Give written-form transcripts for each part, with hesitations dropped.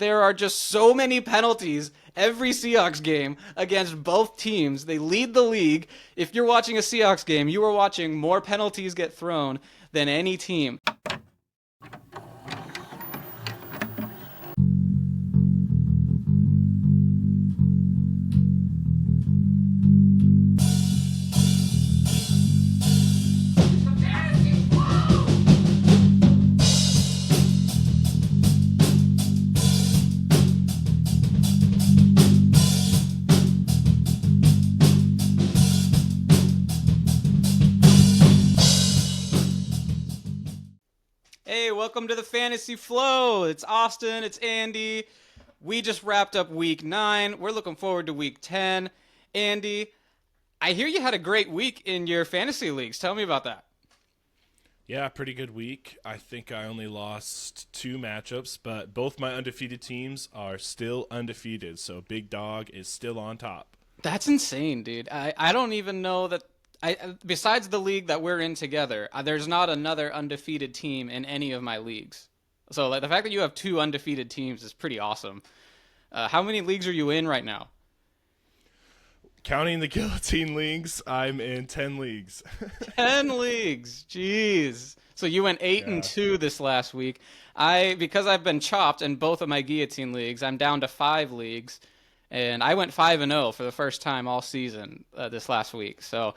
There are just so many penalties every Seahawks game against both teams. They lead the league. If you're watching a Seahawks game, you are watching more penalties get thrown than any team. Hey, welcome to the Fantasy Flow. It's Austin, it's Andy. We just wrapped up week 9. We're looking forward to week 10. Andy, I hear you had a great week in your fantasy leagues. Tell me about that. Yeah, pretty good week. I think I only lost 2 matchups, but both my undefeated teams are still undefeated, so Big Dog is still on top. That's insane, dude. I don't even know that. Besides the league that we're in together, there's not another undefeated team in any of my leagues. So like the fact that you have 2 undefeated teams is pretty awesome. How many leagues are you in right now? Counting the guillotine leagues, I'm in 10 leagues. 10 leagues. Jeez. So you went 8 and Yeah. 2 this last week. Because I've been chopped in both of my guillotine leagues, I'm down to 5 leagues, and I went 5 and 0 for the first time all season this last week. So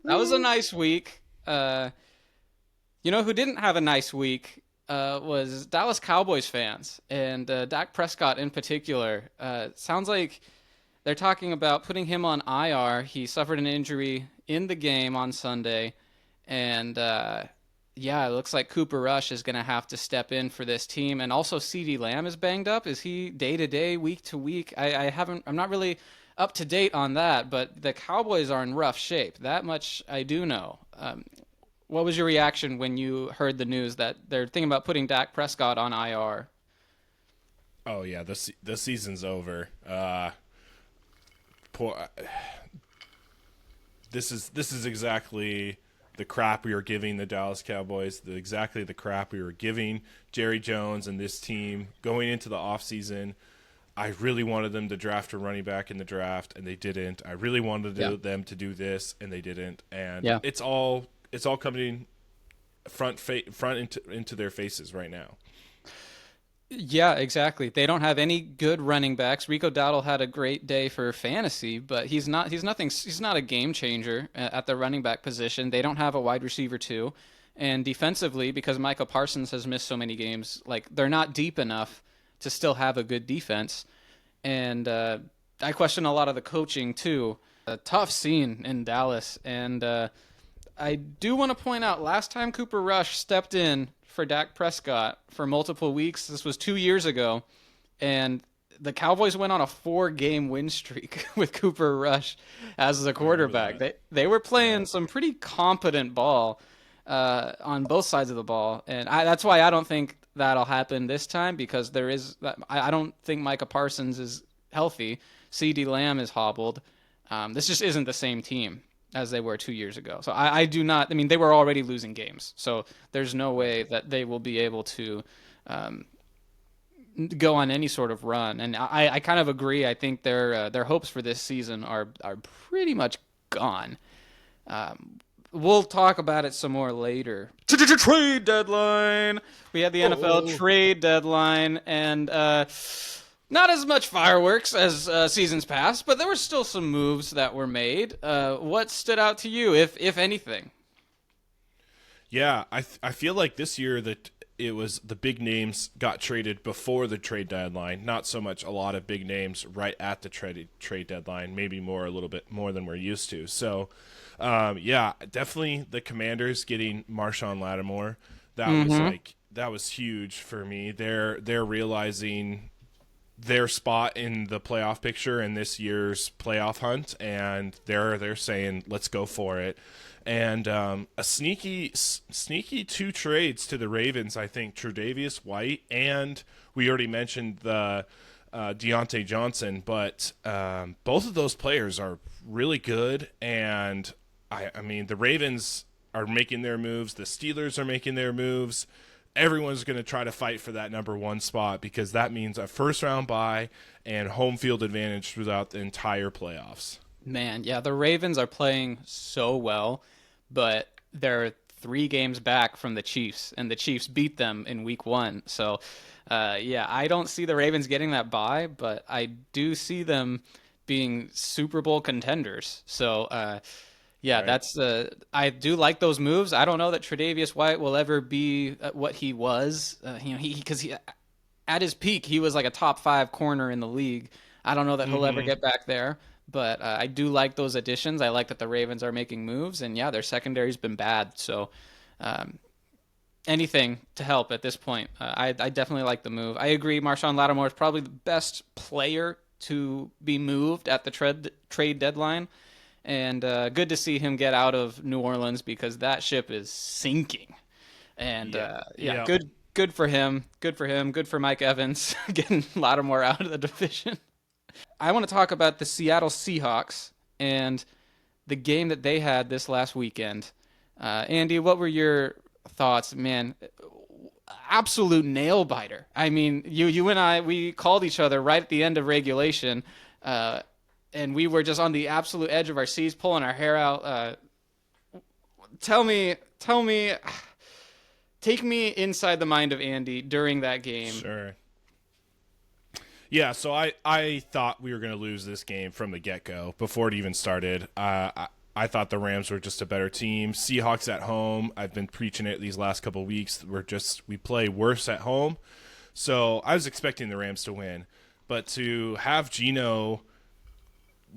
that was a nice week. You know who didn't have a nice week was Dallas Cowboys fans, and Dak Prescott in particular. Sounds like they're talking about putting him on IR. He suffered an injury in the game on Sunday, and yeah, it looks like Cooper Rush is going to have to step in for this team. And also, CeeDee Lamb is banged up. Is he day to day, week to week? I'm not really up to date on that, but the Cowboys are in rough shape. That much I do know. What was your reaction when you heard the news that they're thinking about putting Dak Prescott on IR? Oh yeah, the season's over. Poor. This is exactly the crap we were giving the Dallas Cowboys. Exactly the crap we were giving Jerry Jones and this team going into the offseason. I really wanted them to draft a running back in the draft, and they didn't. I really wanted them to do this, and they didn't. And Yeah. it's all coming front into their faces right now. Yeah, exactly. They don't have any good running backs. Rico Dowdle had a great day for fantasy, but he's not a game changer at the running back position. They don't have a wide receiver too. And defensively, because Michael Parsons has missed so many games, like they're not deep enough to still have a good defense. And I question a lot of the coaching too. A tough scene in Dallas, and I do want to point out last time Cooper Rush stepped in for Dak Prescott for multiple weeks, this was 2 years ago, and the Cowboys went on a 4-game win streak with Cooper Rush as the I remember quarterback. that. They were Yeah. playing some pretty competent ball on both sides of the ball, and that's why I don't think that'll happen this time because I don't think Micah Parsons is healthy. CeeDee Lamb is hobbled. This just isn't the same team as they were 2 years ago. So I do not. I mean, they were already losing games, so there's no way that they will be able to go on any sort of run. And I kind of agree. I think their hopes for this season are pretty much gone. We'll talk about it some more later. Trade deadline. We had the NFL Oh. trade deadline, and not as much fireworks as seasons past, but there were still some moves that were made. What stood out to you, if anything? Yeah, I feel like this year that it was the big names got traded before the trade deadline. Not so much a lot of big names right at the trade deadline. Maybe a little bit more than we're used to. So, yeah, definitely the Commanders getting Marshawn Lattimore. That was huge for me. They're realizing their spot in the playoff picture in this year's playoff hunt, and they're saying let's go for it. And a sneaky 2 trades to the Ravens, I think. Tre'Davious White, and we already mentioned the Deontay Johnson, but both of those players are really good. And I mean, the Ravens are making their moves. The Steelers are making their moves. everyone's going to try to fight for that number one spot because that means a first round bye and home field advantage throughout the entire playoffs. Man, yeah, the Ravens are playing so well, but they're 3 games back from the Chiefs, and the Chiefs beat them in week 1. So, yeah, I don't see the Ravens getting that bye, but I do see them being Super Bowl contenders. So, yeah, Right. I do like those moves. I don't know that Tre'Davious White will ever be what he was. Because he at his peak, he was like a top 5 corner in the league. I don't know that he'll ever Mm-hmm. get back there, but I do like those additions. I like that the Ravens are making moves, and yeah, their secondary's been bad. So um, anything to help at this point. I definitely like the move. I agree. Marshawn Lattimore is probably the best player to be moved at the trade deadline, and good to see him get out of New Orleans because that ship is sinking. And Yeah. yeah, Yeah. good for him. Good for him. Good for Mike Evans getting Lattimore out of the division. I want to talk about the Seattle Seahawks and the game that they had this last weekend. Andy, what were your thoughts? Man, absolute nail biter. I mean, you and I, we called each other right at the end of regulation, uh, and we were just on the absolute edge of our seats, pulling our hair out. Tell me, take me inside the mind of Andy during that game. Sure. Yeah, so I thought we were going to lose this game from the get go before it even started. I thought the Rams were just a better team. Seahawks at home. I've been preaching it these last couple of weeks. We play worse at home, so I was expecting the Rams to win. But to have Geno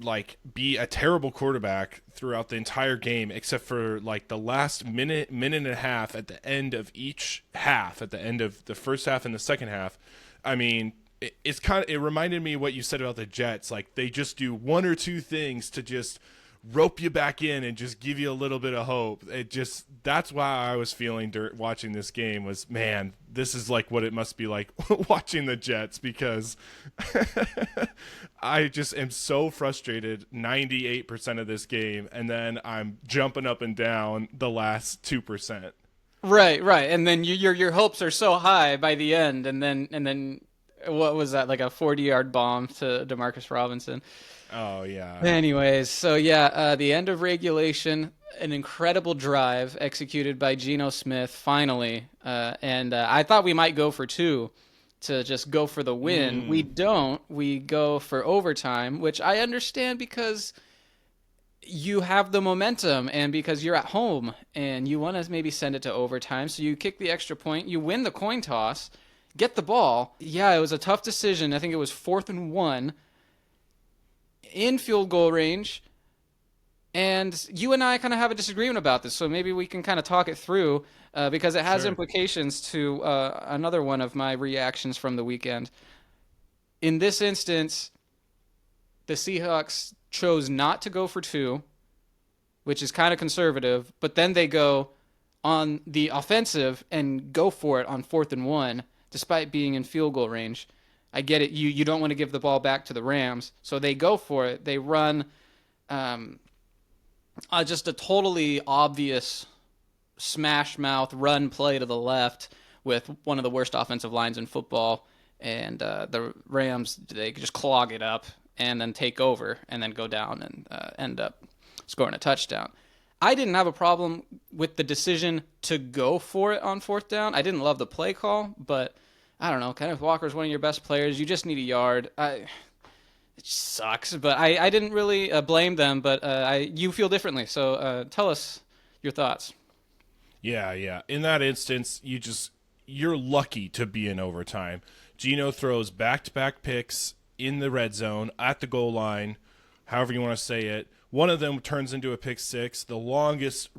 like be a terrible quarterback throughout the entire game except for like the last minute and a half at the end of each half, at the end of the first half and the second half. I mean, it reminded me of what you said about the Jets. Like they just do one or two things to just rope you back in and just give you a little bit of hope. That's why I was feeling watching this game was, man, this is like what it must be like watching the Jets because I just am so frustrated 98% of this game, and then I'm jumping up and down the last 2%. Right, right, and then your hopes are so high by the end, and then what was that, like a 40-yard bomb to Demarcus Robinson? Oh yeah. Anyways, so yeah, the end of regulation, an incredible drive executed by Geno Smith finally, and I thought we might go for 2 to just go for the win. We don't. We go for overtime, which I understand because you have the momentum and because you're at home and you want to maybe send it to overtime. So you kick the extra point, you win the coin toss, get the ball. Yeah, it was a tough decision. I think it was 4th and 1 in field goal range. And you and I kind of have a disagreement about this, so maybe we can kind of talk it through because it has Sure. implications to another one of my reactions from the weekend. In this instance, the Seahawks chose not to go for 2, which is kind of conservative, but then they go on the offensive and go for it on 4th and 1, despite being in field goal range. I get it. You don't want to give the ball back to the Rams, so they go for it. They run um, just a totally obvious smash mouth run play to the left with one of the worst offensive lines in football, and the Rams they just clog it up and then take over and then go down and end up scoring a touchdown. I didn't have a problem with the decision to go for it on 4th down. I didn't love the play call, but I don't know. Kenneth Walker is one of your best players. You just need a yard. It sucks, but I didn't really blame them. But you feel differently, so tell us your thoughts. Yeah, yeah. In that instance, you're lucky to be in overtime. Geno throws back-to-back picks in the red zone at the goal line, however you want to say it. One of them turns into a pick six, the longest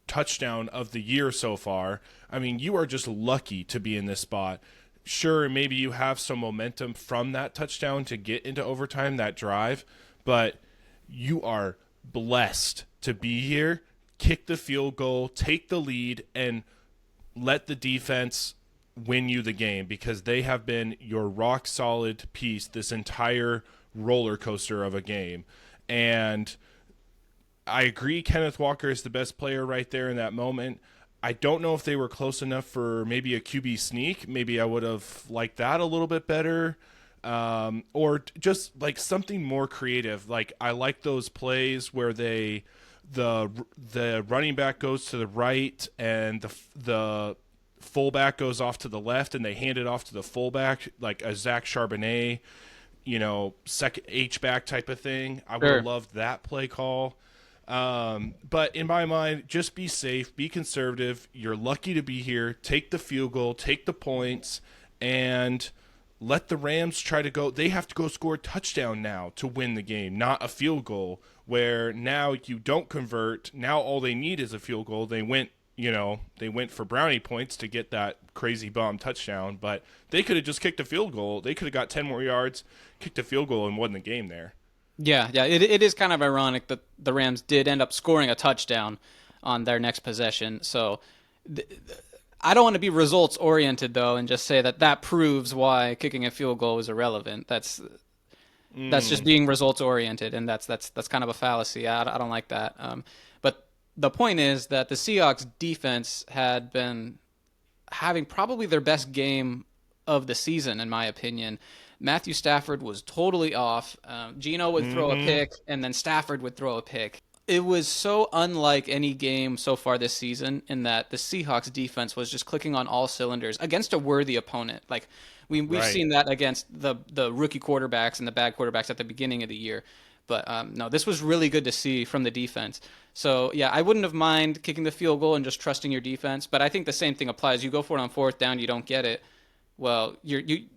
touchdown of the year so far. I mean, you are just lucky to be in this spot. Sure, maybe you have some momentum from that touchdown to get into overtime, that drive, but you are blessed to be here, kick the field goal, take the lead, and let the defense win you the game because they have been your rock solid piece this entire roller coaster of a game. And I agree Kenneth Walker is the best player right there in that moment. I don't know if they were close enough for maybe a QB sneak. Maybe I would have liked that a little bit better. Or just like something more creative. Like I like those plays where the running back goes to the right and the fullback goes off to the left and they hand it off to the fullback, like a Zach Charbonnet, second H back type of thing. I would have Sure. loved that play call. But in my mind, just be safe, be conservative. You're lucky to be here. Take the field goal, take the points, and let the Rams try to go. They have to go score a touchdown now to win the game, not a field goal. Where now you don't convert. Now all they need is a field goal. They went for brownie points to get that crazy bomb touchdown, but they could have just kicked a field goal. They could have got 10 more yards, kicked a field goal, and won the game there. Yeah. It is kind of ironic that the Rams did end up scoring a touchdown on their next possession. So th- I don't want to be results oriented though, and just say that that proves why kicking a field goal is irrelevant. That's just being results oriented, and that's kind of a fallacy. I don't like that. But the point is that the Seahawks defense had been having probably their best game of the season, in my opinion. Matthew Stafford was totally off. Geno would throw a Mm-hmm. pick, and then Stafford would throw a pick. It was so unlike any game so far this season in that the Seahawks defense was just clicking on all cylinders against a worthy opponent. Like we've Right. seen that against the rookie quarterbacks and the bad quarterbacks at the beginning of the year. But no, this was really good to see from the defense. So yeah, I wouldn't have mind kicking the field goal and just trusting your defense. But I think the same thing applies. You go for it on fourth down, you don't get it. Well, you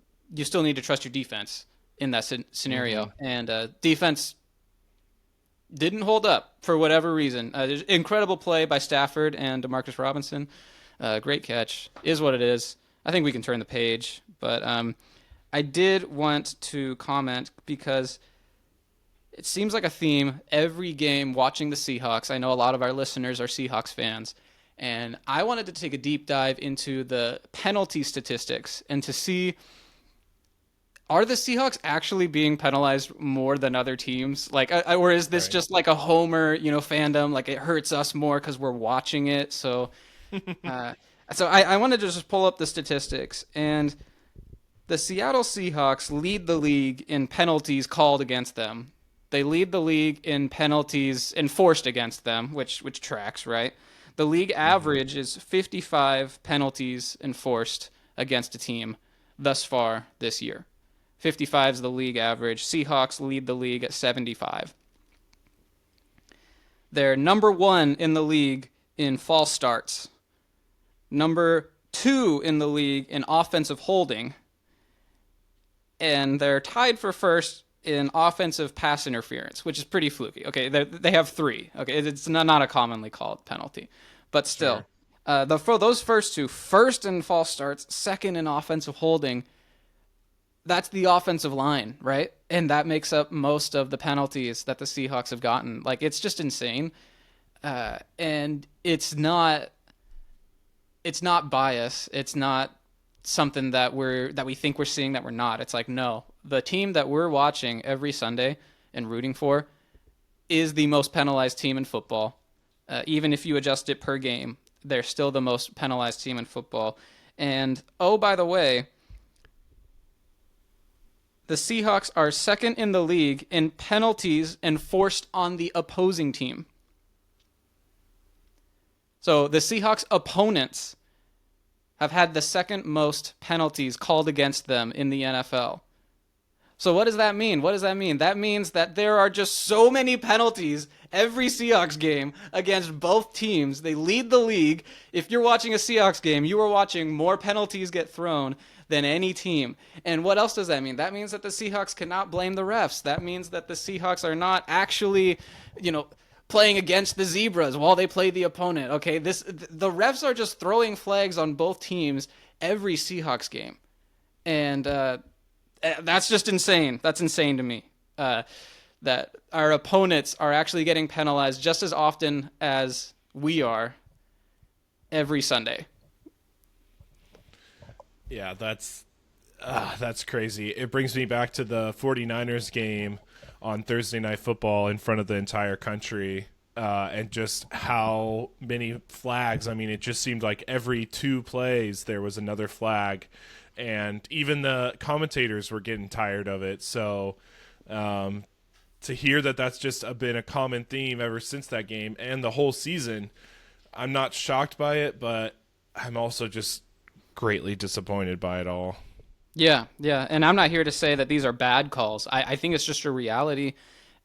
still need to trust your defense in that Mm-hmm. scenario. And defense didn't hold up for whatever reason. Incredible play by Stafford and Demarcus Robinson. Great catch. Is what it is. I think we can turn the page. But I did want to comment because it seems like a theme every game watching the Seahawks. I know a lot of our listeners are Seahawks fans. And I wanted to take a deep dive into the penalty statistics and to see, are the Seahawks actually being penalized more than other teams? Like, or is this Right. just like a homer, fandom? Like it hurts us more because we're watching it. Uh, so I wanted to just pull up the statistics, and the Seattle Seahawks lead the league in penalties called against them. They lead the league in penalties enforced against them, which tracks, right? The league Mm-hmm. average is 55 penalties enforced against a team thus far this year. 55 is the league average. Seahawks lead the league at 75. They're number one in the league in false starts, number two in the league in offensive holding, and they're tied for first in offensive pass interference, which is pretty fluky. Okay, they have three. Okay, it's not a commonly called penalty, but still, Sure. for those first two, first in false starts, second in offensive holding, that's the offensive line, right? And that makes up most of the penalties that the Seahawks have gotten. Like it's just insane, and it's not bias. It's not something that we think we're seeing that we're not. It's like no, the team that we're watching every Sunday and rooting for is the most penalized team in football. Even if you adjust it per game, they're still the most penalized team in football. And oh, by the way, the Seahawks are second in the league in penalties enforced on the opposing team. So the Seahawks opponents have had the second most penalties called against them in the NFL. So what does that mean? What does that mean? That means that there are just so many penalties every Seahawks game against both teams. They lead the league. If you're watching a Seahawks game, you are watching more penalties get thrown than any team. And what else does that mean? That means that the Seahawks cannot blame the refs. That means that the Seahawks are not actually, you know, playing against the Zebras while they play the opponent. Okay, the refs are just throwing flags on both teams every Seahawks game. And that's just insane. That's insane to me. That our opponents are actually getting penalized just as often as we are every Sunday. Yeah, that's crazy. It brings me back to the 49ers game on Thursday Night Football in front of the entire country. and just how many flags. I mean, it just seemed like every 2 plays there was another flag, and even the commentators were getting tired of it. So to hear that that's just been a common theme ever since that game and the whole season, I'm not shocked by it, but I'm also just greatly disappointed by it all. Yeah, yeah. And I'm not here to say that these are bad calls. I think it's just a reality.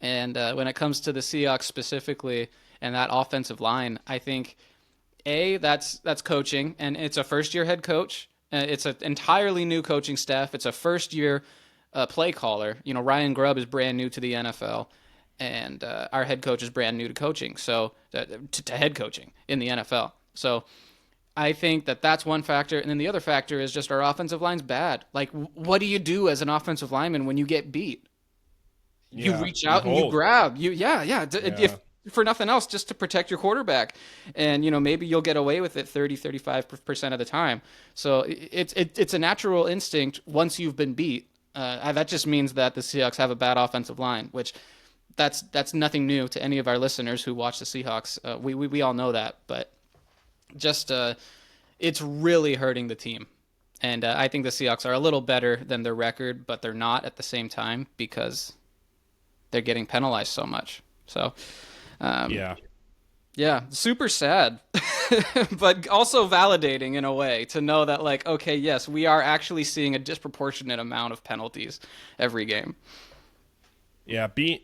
And when it comes to the Seahawks specifically and that offensive line, I think that's coaching, and it's a first year head coach. It's an entirely new coaching staff. It's a first year play caller. You know, Ryan Grubb is brand new to the NFL, and our head coach is brand new to coaching. So to head coaching in the NFL. So I think that that's one factor, and then the other factor is just our offensive line's bad. Like, what do you do as an offensive lineman when you get beat? You Yeah, reach you out and you hold. grab. Yeah. Yeah. If for nothing else, just to protect your quarterback, and maybe you'll get away with it 35% of the time. So it's a natural instinct once you've been beat. That just means that the Seahawks have a bad offensive line, which that's nothing new to any of our listeners who watch the Seahawks. We all know that, but just it's really hurting the team. And I think the Seahawks are a little better than their record, but they're not at the same time because they're getting penalized so much. So, Yeah. yeah, super sad, but also validating in a way to know that, like, okay, yes, we are actually seeing a disproportionate amount of penalties every game. Yeah, being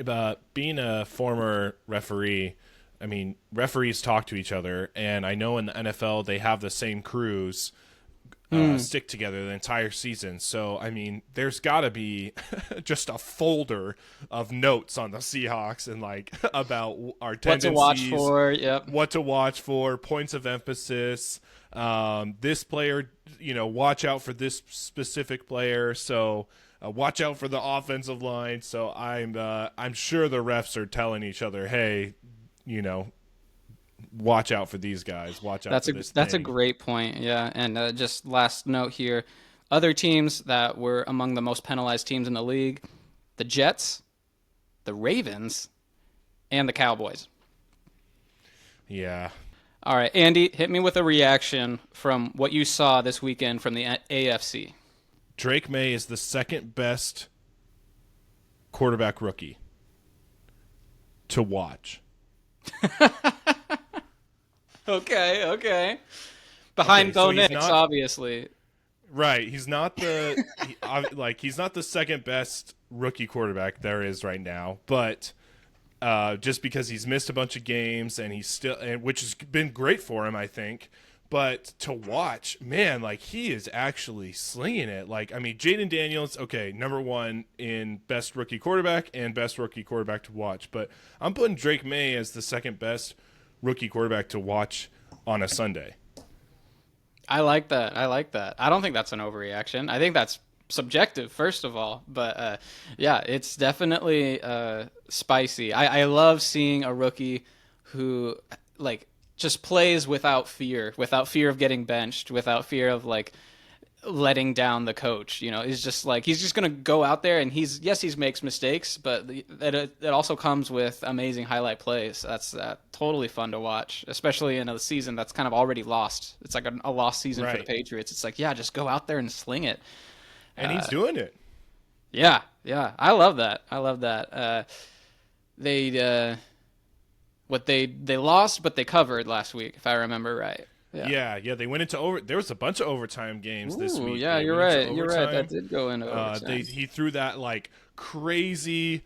a former referee, I mean, referees talk to each other, and I know in the NFL they have the same crews stick together the entire season. So, I mean, there's got to be just a folder of notes on the Seahawks and like about our What to watch tendencies, for? Yep. what to watch for, points of emphasis. This player, watch out for this specific player. So watch out for the offensive line. So I'm sure the refs are telling each other, hey, you know, watch out for these guys. Watch out That's for a this that's a thing. great point. Yeah, and just last note here, other teams that were among the most penalized teams in the league: the Jets, the Ravens, and the Cowboys. Yeah. All right, Andy, hit me with a reaction from what you saw this weekend from the AFC. Drake May is the second best quarterback rookie to watch. Okay, okay. Okay, Behind so Bo he's Nix, not obviously. right. He's not he's not the second best rookie quarterback there is right now, but just because he's missed a bunch of games and he's still, and which has been great for him, I think. But to watch, man, like he is actually slinging it. Like, I mean, Jaden Daniels, okay, number one in best rookie quarterback and best rookie quarterback to watch. But I'm putting Drake May as the second best rookie quarterback to watch on a Sunday. I like that. I like that. I don't think that's an overreaction. I think that's subjective, first of all. But yeah, it's definitely spicy. I love seeing a rookie who like just plays without fear of getting benched, without fear of like letting down the coach. He's just like he's just gonna go out there and he makes mistakes, but it also comes with amazing highlight plays. That's totally fun to watch, especially in a season that's kind of already lost. It's like a lost season for the Right. Patriots. It's like, yeah, just go out there and sling it. And he's doing it. Yeah, yeah, I love that. I love that. They they lost, but they covered last week, if I remember right. Yeah. Yeah, they went into over. There was a bunch of overtime games this Ooh, week. yeah, They you're went into right. You're right. That overtime. did go into overtime. He threw that like crazy,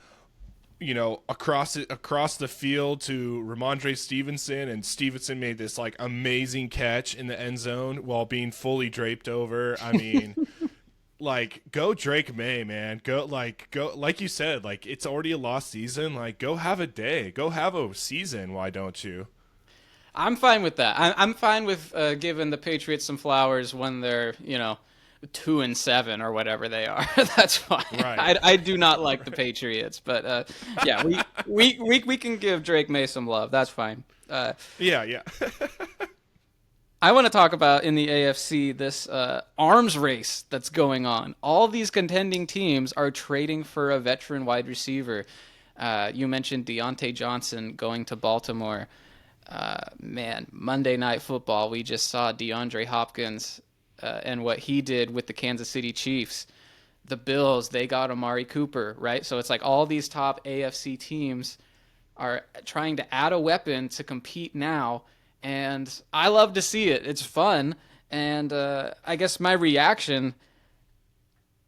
across the field to Ramondre Stevenson, and Stevenson made this like amazing catch in the end zone while being fully draped over. I mean, like go Drake May, man. Go like you said, like it's already a lost season. Like go have a day. Go have a season. Why don't you? I'm fine with that. I'm fine with giving the Patriots some flowers when they're 2-7 or whatever they are. That's fine. Right. I do not like the Patriots, but yeah, we can give Drake May some love. That's fine. Yeah. I want to talk about in the AFC this arms race that's going on. All these contending teams are trading for a veteran wide receiver. You mentioned Deontay Johnson going to Baltimore. Man, Monday Night Football, we just saw DeAndre Hopkins and what he did with the Kansas City Chiefs. The Bills, they got Amari Cooper, right? So it's like all these top AFC teams are trying to add a weapon to compete now, and I love to see it. It's fun, and I guess my reaction,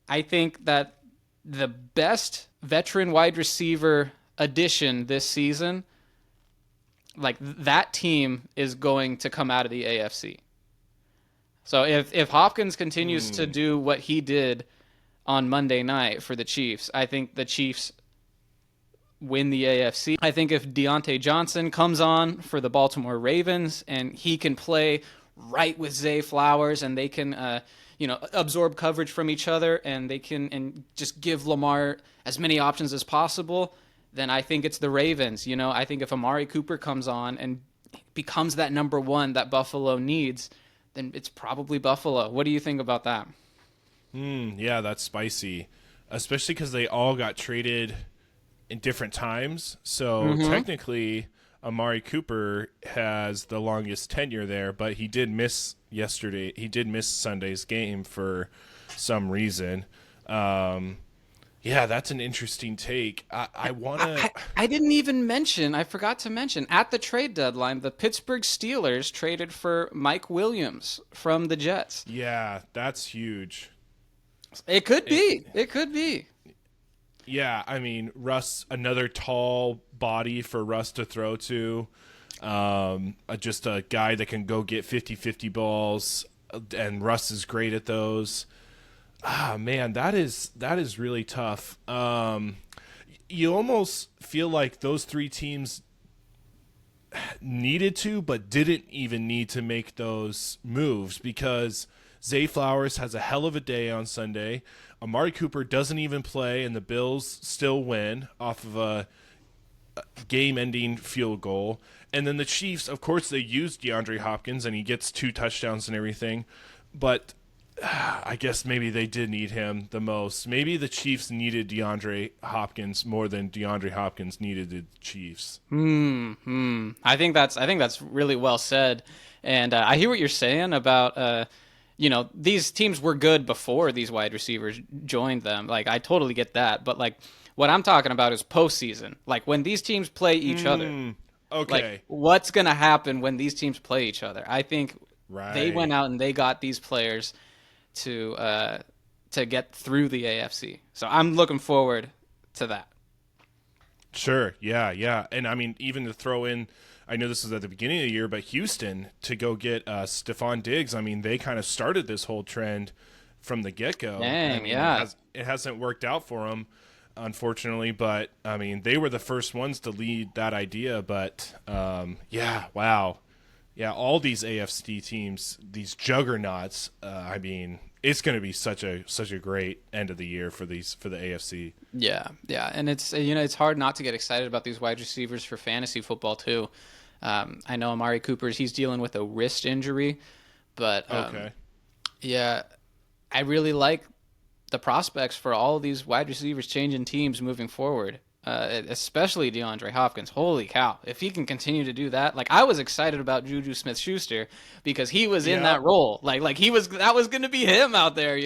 I think that the best veteran wide receiver addition this season, like that team is going to come out of the AFC. So if Hopkins continues to do what he did on Monday night for the Chiefs, I think the Chiefs win the AFC. I think if Deontay Johnson comes on for the Baltimore Ravens and he can play right with Zay Flowers and they can absorb coverage from each other and they can and just give Lamar as many options as possible, then I think it's the Ravens. I think if Amari Cooper comes on and becomes that number one that Buffalo needs, then it's probably Buffalo. What do you think about that? Yeah, that's spicy, especially because they all got traded in different times. So technically, Amari Cooper has the longest tenure there, but he did miss yesterday. He did miss Sunday's game for some reason. Yeah, that's an interesting take. I want to. I didn't even mention, I forgot to mention, at the trade deadline, the Pittsburgh Steelers traded for Mike Williams from the Jets. Yeah, that's huge. It could be. It could be. Yeah, I mean, Russ, another tall body for Russ to throw to. Just a guy that can go get 50-50 balls, and Russ is great at those. Man, that is really tough. You almost feel like those three teams needed to, but didn't even need to make those moves because Zay Flowers has a hell of a day on Sunday. Amari Cooper doesn't even play, and the Bills still win off of a game-ending field goal. And then the Chiefs, of course, they used DeAndre Hopkins, and he gets 2 touchdowns and everything. But I guess maybe they did need him the most. Maybe the Chiefs needed DeAndre Hopkins more than DeAndre Hopkins needed the Chiefs. I think that's really well said, and I hear what you're saying about these teams were good before these wide receivers joined them. Like I totally get that, but like what I'm talking about is postseason. Like when these teams play each other. Okay. Like what's gonna happen when these teams play each other? I think they went out and they got these players to get through the AFC. So I'm looking forward to that. Sure. Yeah. And I mean, even to throw in, I know this was at the beginning of the year, but Houston to go get Stephon Diggs. I mean, they kind of started this whole trend from the get-go. Dang, I mean, yeah. It hasn't worked out for them, unfortunately, but I mean, they were the first ones to lead that idea. But yeah, wow. Yeah, all these AFC teams, these juggernauts. I mean, it's going to be such a great end of the year for the AFC. Yeah, and it's hard not to get excited about these wide receivers for fantasy football too. I know Amari Cooper's he's dealing with a wrist injury, but Okay. yeah, I really like the prospects for all of these wide receivers changing teams moving forward. Especially DeAndre Hopkins. Holy cow. If he can continue to do that. Like I was excited about Juju Smith-Schuster because he was in that role. Like that was going to be him out there,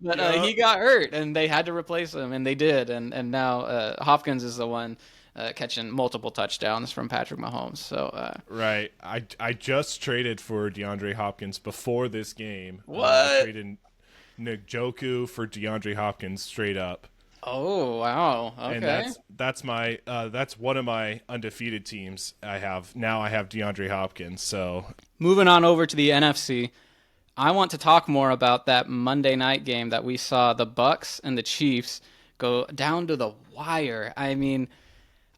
But he got hurt and they had to replace him and they did and now Hopkins is the one catching multiple touchdowns from Patrick Mahomes. So right. I just traded for DeAndre Hopkins before this game. What? I traded Njoku for DeAndre Hopkins straight up. Oh wow! Okay, and that's one of my undefeated teams. I have DeAndre Hopkins. So moving on over to the NFC, I want to talk more about that Monday night game that we saw the Bucks and the Chiefs go down to the wire. I mean,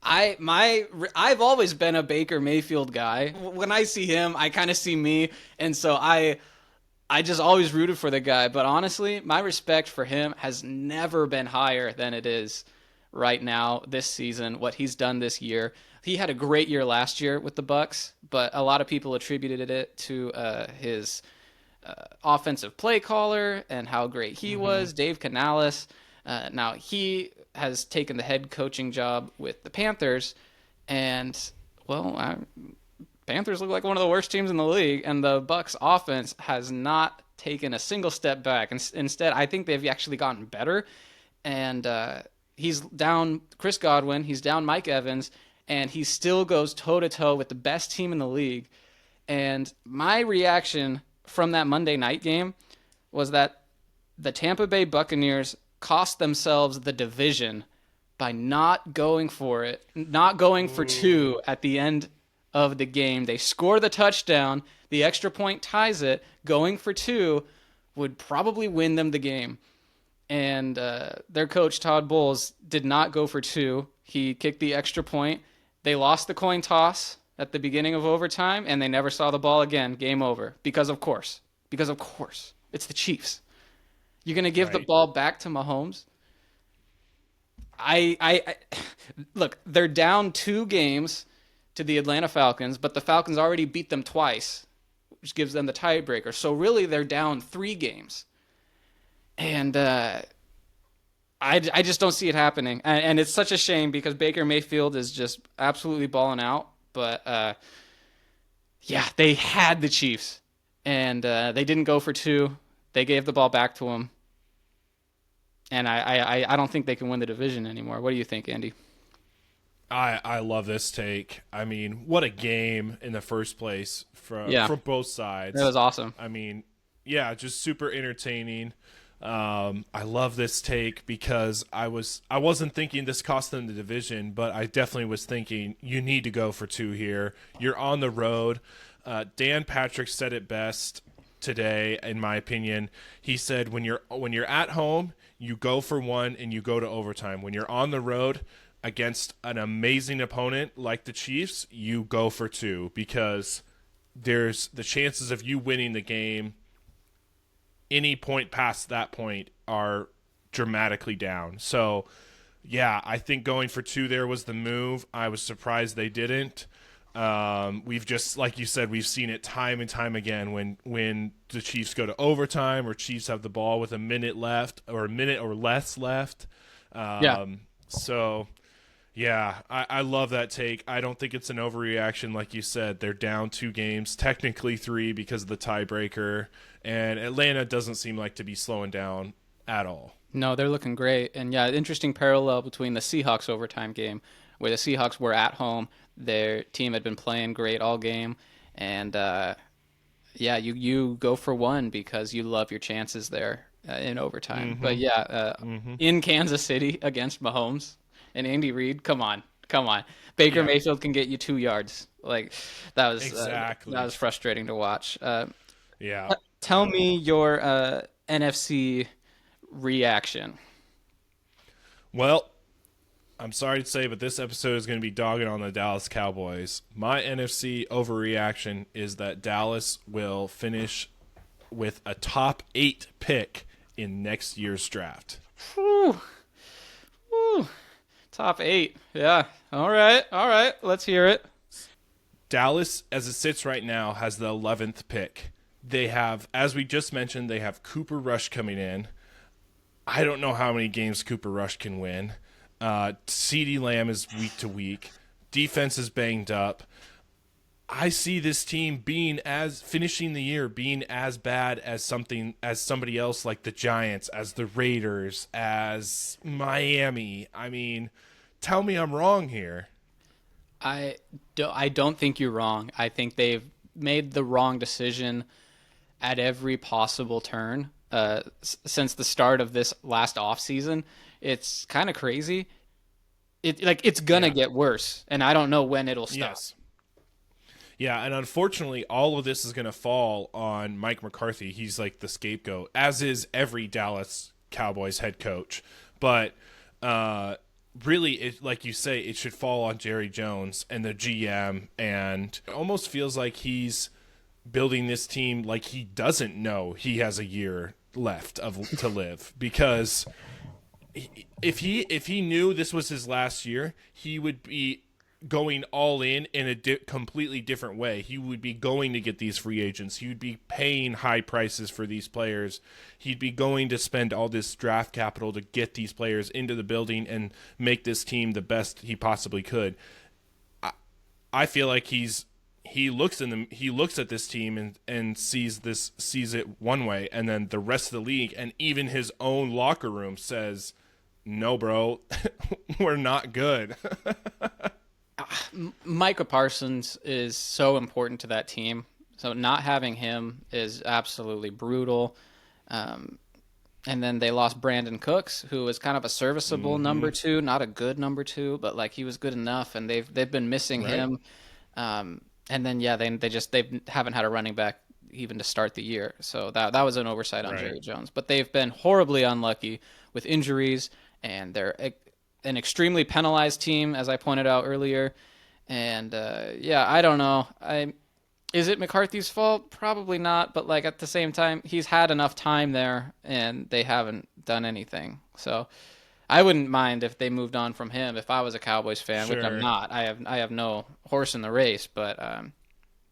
I've always been a Baker Mayfield guy. When I see him, I kind of see me, and so I just always rooted for the guy, but honestly, my respect for him has never been higher than it is right now this season, what he's done this year. He had a great year last year with the Bucks, but a lot of people attributed it to his offensive play caller and how great he was, Dave Canales. Now, he has taken the head coaching job with the Panthers, and well, Panthers look like one of the worst teams in the league, and the Bucks offense has not taken a single step back. And instead, I think they've actually gotten better. And he's down Chris Godwin, he's down Mike Evans, and he still goes toe to toe with the best team in the league. And my reaction from that Monday night game was that the Tampa Bay Buccaneers cost themselves the division by not going for it, not going for two at the end of the game. They score the touchdown, the extra point ties it. Going for two would probably win them the game. And their coach, Todd Bowles, did not go for two. He kicked the extra point. They lost the coin toss at the beginning of overtime, and they never saw the ball again. Game over. Because of course. Because of course. It's the Chiefs. You're going to give the ball back to Mahomes? I look, they're down 2 games to the Atlanta Falcons, but the Falcons already beat them twice, which gives them the tiebreaker. So really, they're down 3 games. And I just don't see it happening. And it's such a shame because Baker Mayfield is just absolutely balling out. But yeah, they had the Chiefs, and they didn't go for two. They gave the ball back to him. And I don't think they can win the division anymore. What do you think, Andy? I love this take. I mean, what a game in the first place from both sides. That was awesome. I mean, yeah, just super entertaining. I love this take because I wasn't thinking this cost them the division, but I definitely was thinking you need to go for two here. You're on the road. Dan Patrick said it best today, in my opinion. He said when you're at home, you go for one and you go to overtime. When you're on the road against an amazing opponent like the Chiefs, you go for two because there's the chances of you winning the game any point past that point are dramatically down. So, yeah, I think going for two there was the move. I was surprised they didn't. We've just, like you said, we've seen it time and time again when the Chiefs go to overtime or Chiefs have the ball with a minute left or a minute or less left. So, yeah, I love that take. I don't think it's an overreaction. Like you said, they're down 2 games, technically 3 because of the tiebreaker. And Atlanta doesn't seem like to be slowing down at all. No, they're looking great. And yeah, interesting parallel between the Seahawks overtime game, where the Seahawks were at home. Their team had been playing great all game. And yeah, you go for one because you love your chances there in overtime. Mm-hmm. But yeah, in Kansas City against Mahomes and Andy Reid, come on. Baker Mayfield can get you 2 yards. Like that was exactly that was frustrating to watch. Yeah. Tell me your NFC reaction. Well, I'm sorry to say, but this episode is going to be dogging on the Dallas Cowboys. My NFC overreaction is that Dallas will finish with a top 8 pick in next year's draft. Whew. Whew. Top 8. Yeah. All right. Let's hear it. Dallas, as it sits right now, has the 11th pick. They have, as we just mentioned, they have Cooper Rush coming in. I don't know how many games Cooper Rush can win. CeeDee Lamb is week to week. Defense is banged up. I see this team finishing the year being as bad as somebody else like the Giants, as the Raiders, as Miami. I mean, tell me I'm wrong here. I don't think you're wrong. I think they've made the wrong decision at every possible turn since the start of this last offseason. It's kind of crazy. It's gonna get worse, and I don't know when it'll stop. Yes. Yeah, and unfortunately, all of this is going to fall on Mike McCarthy. He's like the scapegoat, as is every Dallas Cowboys head coach. But really, like you say, it should fall on Jerry Jones and the GM, and it almost feels like he's building this team like he doesn't know he has a year left to live, because if he knew this was his last year, he would be going all in a completely different way. He would be going to get these free agents. He would be paying high prices for these players. He'd be going to spend all this draft capital to get these players into the building and make this team the best he possibly could. I feel like he looks at this team and sees it one way, and then the rest of the league and even his own locker room says, "No, bro, we're not good." Micah Parsons is so important to that team. So not having him is absolutely brutal. And then they lost Brandon Cooks, who was kind of a serviceable number two, not a good number two, but like he was good enough, and they've been missing him. And then they haven't had a running back even to start the year. So that was an oversight on Jerry Jones. But they've been horribly unlucky with injuries, and they're an extremely penalized team, as I pointed out earlier. And I don't know. Is it McCarthy's fault? Probably not. But like at the same time, he's had enough time there, and they haven't done anything. So I wouldn't mind if they moved on from him if I was a Cowboys fan, which I'm not. I have no horse in the race. But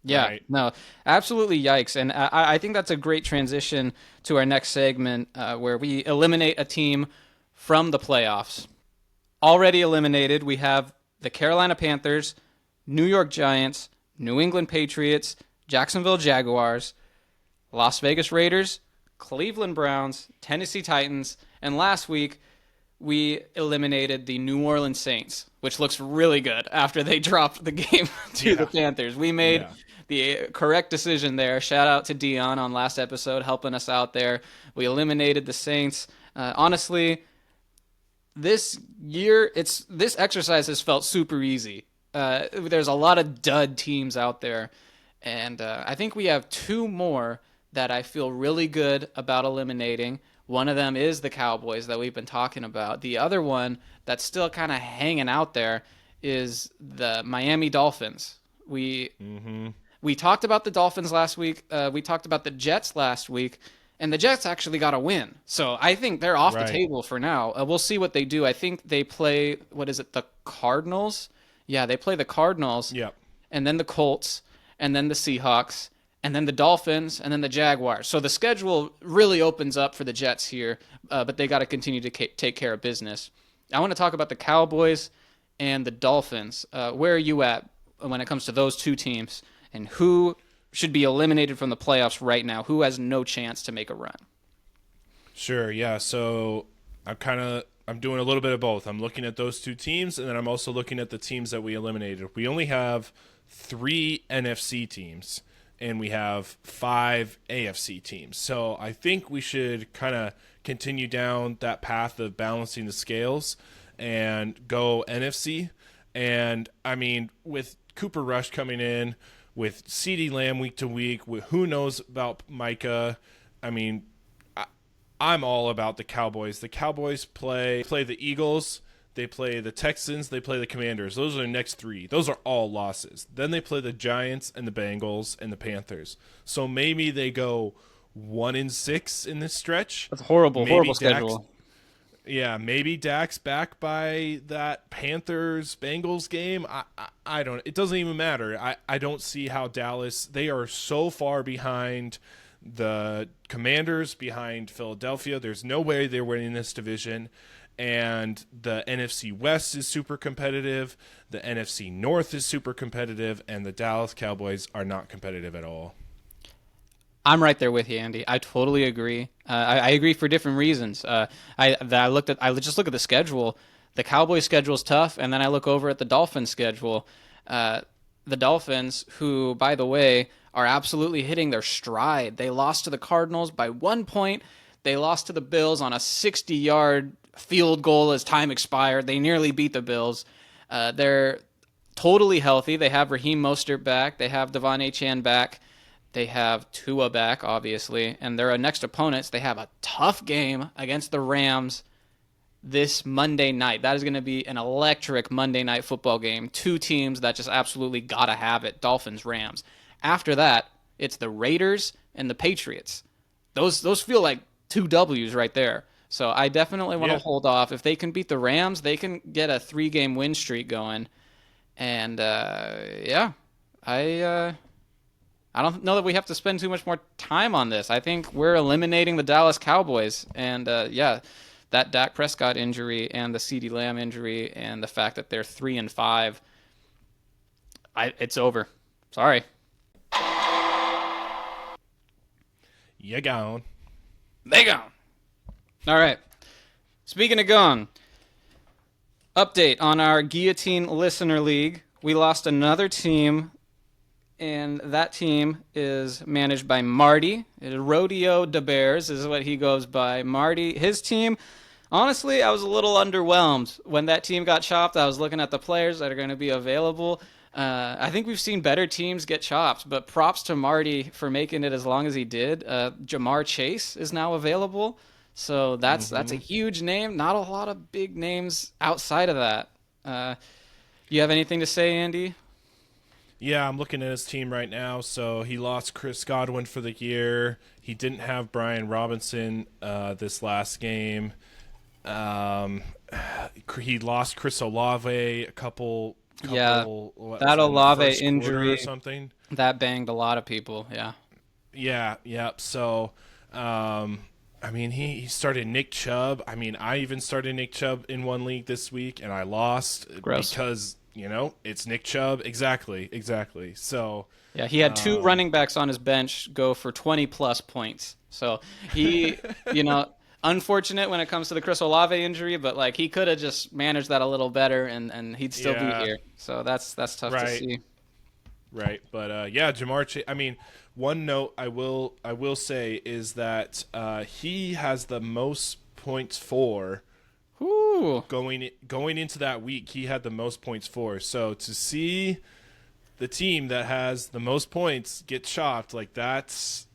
no, absolutely yikes. And I think that's a great transition to our next segment where we eliminate a team from the playoffs. Already eliminated, we have the Carolina Panthers, New York Giants, New England Patriots, Jacksonville Jaguars, Las Vegas Raiders, Cleveland Browns, Tennessee Titans, and last week we eliminated the New Orleans Saints, which looks really good after they dropped the game to the Panthers. We made the correct decision there. Shout out to Dion on last episode helping us out there. We eliminated the Saints. Honestly, this year, this exercise has felt super easy. There's a lot of dud teams out there, and I think we have two more that I feel really good about eliminating. One of them is the Cowboys that we've been talking about. The other one that's still kind of hanging out there is the Miami Dolphins. We talked about the Dolphins last week. We talked about the Jets last week. And the Jets actually got a win. So I think they're off the table for now. We'll see what they do. I think they play, the Cardinals? Yeah, they play the Cardinals. Yep. And then the Colts. And then the Seahawks. And then the Dolphins. And then the Jaguars. So the schedule really opens up for the Jets here. But they got to continue to take care of business. I want to talk about the Cowboys and the Dolphins. Where are you at when it comes to those two teams? And who should be eliminated from the playoffs right now? Who has no chance to make a run? Sure, yeah. So I'm doing a little bit of both. I'm looking at those two teams, and then I'm also looking at the teams that we eliminated. We only have 3 NFC teams, and we have 5 AFC teams. So I think we should kind of continue down that path of balancing the scales and go NFC. And, I mean, with Cooper Rush coming in, with CeeDee Lamb week to week, with who knows about Micah. I mean, I'm all about the Cowboys. The Cowboys play the Eagles, they play the Texans, they play the Commanders. Those are the next 3. Those are all losses. Then they play the Giants and the Bengals and the Panthers. So maybe they go 1-6 in this stretch. That's horrible schedule. Yeah, maybe Dak's back by that Panthers-Bengals game. I don't. It doesn't even matter. I don't see how Dallas. They are so far behind the Commanders, behind Philadelphia. There's no way they're winning this division. And the NFC West is super competitive. The NFC North is super competitive, and the Dallas Cowboys are not competitive at all. I'm right there with you, Andy. I totally agree. I agree for different reasons. I just look at the schedule. The Cowboys schedule is tough, and then I look over at the Dolphins schedule. The Dolphins, who, by the way, are absolutely hitting their stride. They lost to the Cardinals by 1 point. They lost to the Bills on a 60-yard field goal as time expired. They nearly beat the Bills. They're totally healthy. They have Raheem Mostert back. They have Devon Achane back. They have Tua back, obviously, and their next opponents, they have a tough game against the Rams this Monday night. That is going to be an electric Monday night football game. 2 teams that just absolutely got to have it, Dolphins, Rams. After that, it's the Raiders and the Patriots. Those feel like 2 W's right there. So I definitely want to hold off. If they can beat the Rams, they can get a 3-game win streak going. And yeah, I I don't know that we have to spend too much more time on this. I think we're eliminating the Dallas Cowboys, and yeah, that Dak Prescott injury and the CeeDee Lamb injury and the fact that they're 3-5, it's over. Sorry, You gone. they gone. All right. Speaking of gone, update on our Guillotine Listener League. We lost another team, and that team is managed by Marty. Rodeo de Bears is what he goes by. Marty, his team. Honestly, I was a little underwhelmed when that team got chopped. I was looking at the players that are going to be available. I think we've seen better teams get chopped, but props to Marty for making it as long as he did. Jamar Chase is now available, so that's a huge name. Not a lot of big names outside of that. You have anything to say, Andy? Yeah, I'm looking at his team right now. So he lost Chris Godwin for the year. He didn't have Brian Robinson this last game. Um, he lost Chris Olave a Yeah, what was that that, in the Olave first quarter or injury something. that banged a lot of people. Yeah, Yeah, yeah. So, I mean, he started Nick Chubb. I mean, I even started Nick Chubb in one league this week, and I lost gross. because it's Nick Chubb. Exactly, exactly. So, Yeah, he had two running backs on his bench go for 20 plus points. So he, you know, unfortunate when it comes to the Chris Olave injury, but like he could have just managed that a little better and he'd still be yeah, here. So that's tough to right, see. right. But yeah, Jamar Chase. I mean, one note I will say is that he has the most points for Whoo. going into that week. He had the most points for. So to see the team that has the most points get chopped, that's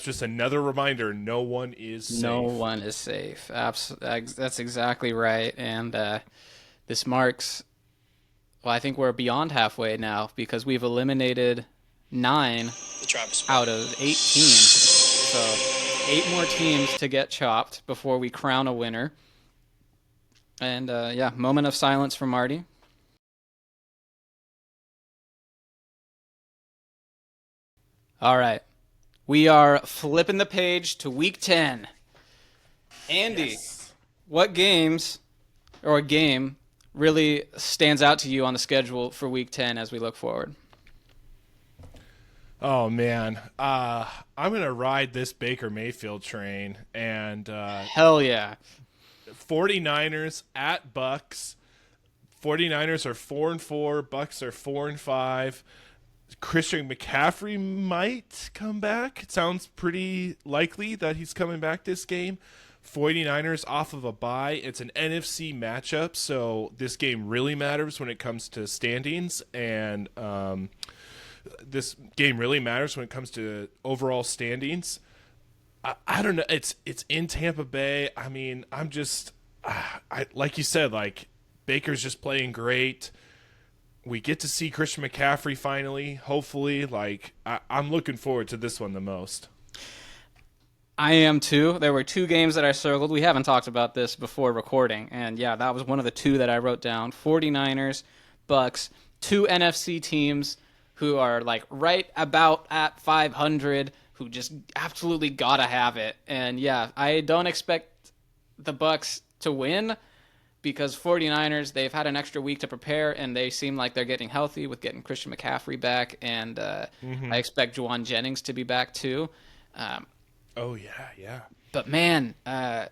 just another reminder no one is No safe. one is safe. That's exactly right. And this marks, well, I think we're beyond halfway now because we've eliminated 9 out of 18. So 8 more teams to get chopped before we crown a winner. And yeah, moment of silence for Marty. All right. We are flipping the page to week 10. Andy, Yes. what games or game really stands out to you on the schedule for week 10 as we look forward? Oh man, I'm gonna ride this Baker Mayfield train and Hell yeah. 49ers at Bucks. 49ers are 4-4. Bucks are 4-5. Christian McCaffrey might come back. It sounds pretty likely that he's coming back this game. 49ers off of a bye. It's an NFC matchup, so this game really matters when it comes to standings, and this game really matters when it comes to overall standings. I don't know. It's in Tampa Bay. I mean, I'm just, I like you said, like Baker's just playing great. We get to see Christian McCaffrey finally, hopefully. Like I'm looking forward to this one the most. I am too. There were 2 games that I circled. We haven't talked about this before recording. And yeah, that was one of the 2 that I wrote down. 49ers, Bucks, 2 NFC teams who are like right about at 500 who just absolutely got to have it. And yeah, I don't expect the Bucks to win because 49ers, they've had an extra week to prepare and they seem like they're getting healthy with getting Christian McCaffrey back and I expect Juwan Jennings to be back too. Um, Oh yeah, yeah. but man, I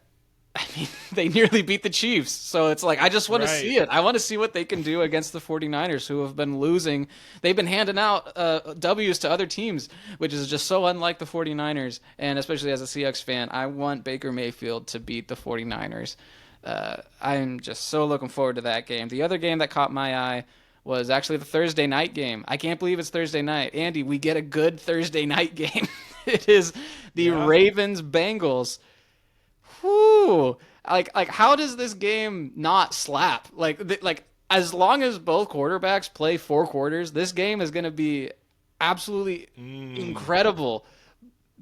mean, they nearly beat the Chiefs. So it's like, I just want to Right. see it. I want to see what they can do against the 49ers, who have been losing. They've been handing out W's to other teams, which is just so unlike the 49ers. And especially as a Seahawks fan, I want Baker Mayfield to beat the 49ers. I'm just so looking forward to that game. The other game that caught my eye was actually the Thursday night game. I can't believe it's Thursday night. Andy, we get a good Thursday night game. It is the Yeah. Ravens Bengals. Whew. Like how does this game not slap? Like as long as both quarterbacks play 4 quarters, this game is going to be absolutely incredible.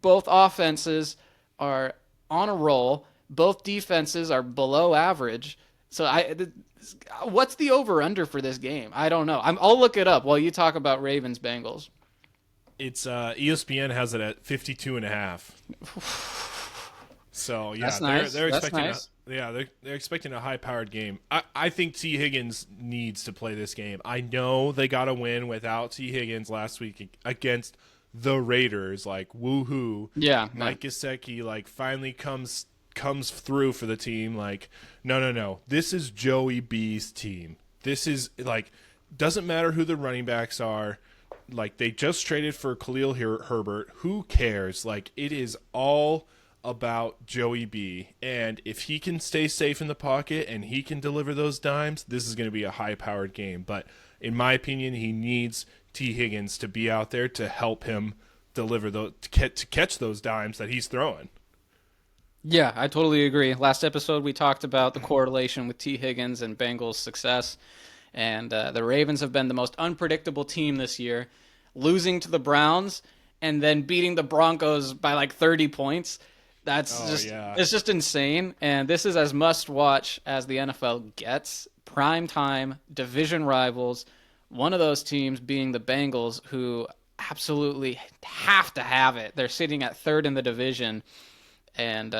Both offenses are on a roll. Both defenses are below average. So what's the over under for this game? I don't know. I'll look it up while you talk about Ravens Bengals. It's ESPN has it at 52.5. So yeah, That's nice. they're That's expecting nice. they're expecting a high powered game. I think T Higgins needs to play this game. I know they got a win without T Higgins last week against the Raiders. Like woohoo! Yeah. Mike Gesicki like finally comes through for the team. Like no, this is Joey B's team. This is like doesn't matter who the running backs are. Like they just traded for Khalil Herbert. Who cares? Like it is all about Joey B. And if he can stay safe in the pocket and he can deliver those dimes, this is going to be a high-powered game. But in my opinion, he needs T. Higgins to be out there to help him deliver those to catch those dimes that he's throwing. Yeah, I totally agree. Last episode, we talked about the correlation with T. Higgins and Bengals' success. And the Ravens have been the most unpredictable team this year, losing to the Browns and then beating the Broncos by like 30 points. It's just insane. And this is as must watch as the NFL gets. Prime time, division rivals, one of those teams being the Bengals, who absolutely have to have it. They're sitting at third in the division. And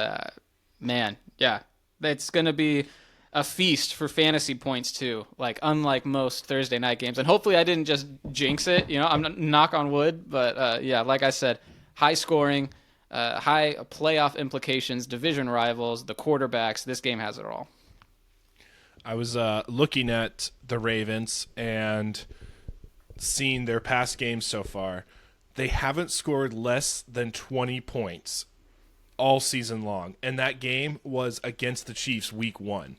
man, yeah, it's going to be a feast for fantasy points too, like unlike most Thursday night games. And hopefully I didn't just jinx it, I'm not, knock on wood, but yeah, like I said, high scoring, high playoff implications, division rivals, the quarterbacks. This game has it all. I was looking at the Ravens and seeing their past games so far. They haven't scored less than 20 points all season long, and that game was against the Chiefs week 1.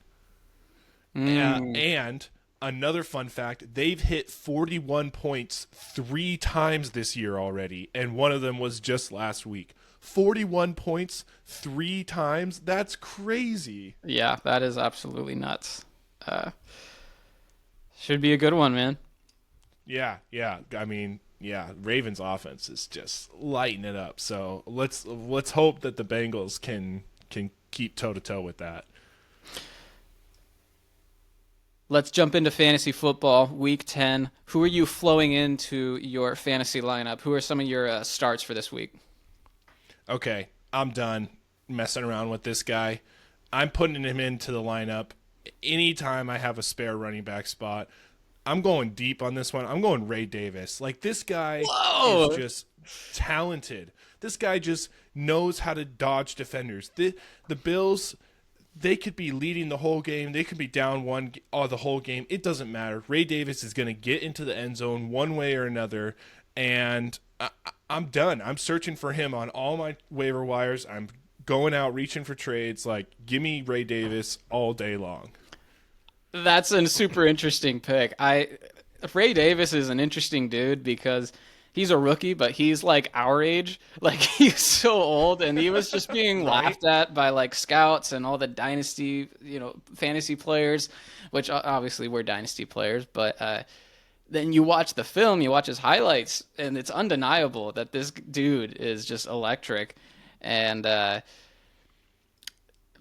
And another fun fact, they've hit 41 points 3 times this year already, and one of them was just last week. 41 points 3 times? That's crazy. Yeah, that is absolutely nuts. Should be a good one, man. Yeah. I mean, yeah, Ravens offense is just lighting it up. So let's hope that the Bengals can keep toe-to-toe with that. Let's jump into fantasy football, week 10. Who are you flowing into your fantasy lineup? Who are some of your starts for this week? Okay, I'm done messing around with this guy. I'm putting him into the lineup anytime I have a spare running back spot. I'm going deep on this one. I'm going Ray Davis. Like, this guy is just talented. This guy just knows how to dodge defenders. The Bills, they could be leading the whole game. They could be down one the whole game. It doesn't matter. Ray Davis is going to get into the end zone one way or another, and I'm done. I'm searching for him on all my waiver wires. I'm going out reaching for trades. Like, give me Ray Davis all day long. That's a super interesting pick. Ray Davis is an interesting dude because he's a rookie, but he's like our age. Like, he's so old, and he was just being laughed at by like scouts and all the dynasty, fantasy players, which obviously we're dynasty players. But then you watch the film, you watch his highlights, and it's undeniable that this dude is just electric. And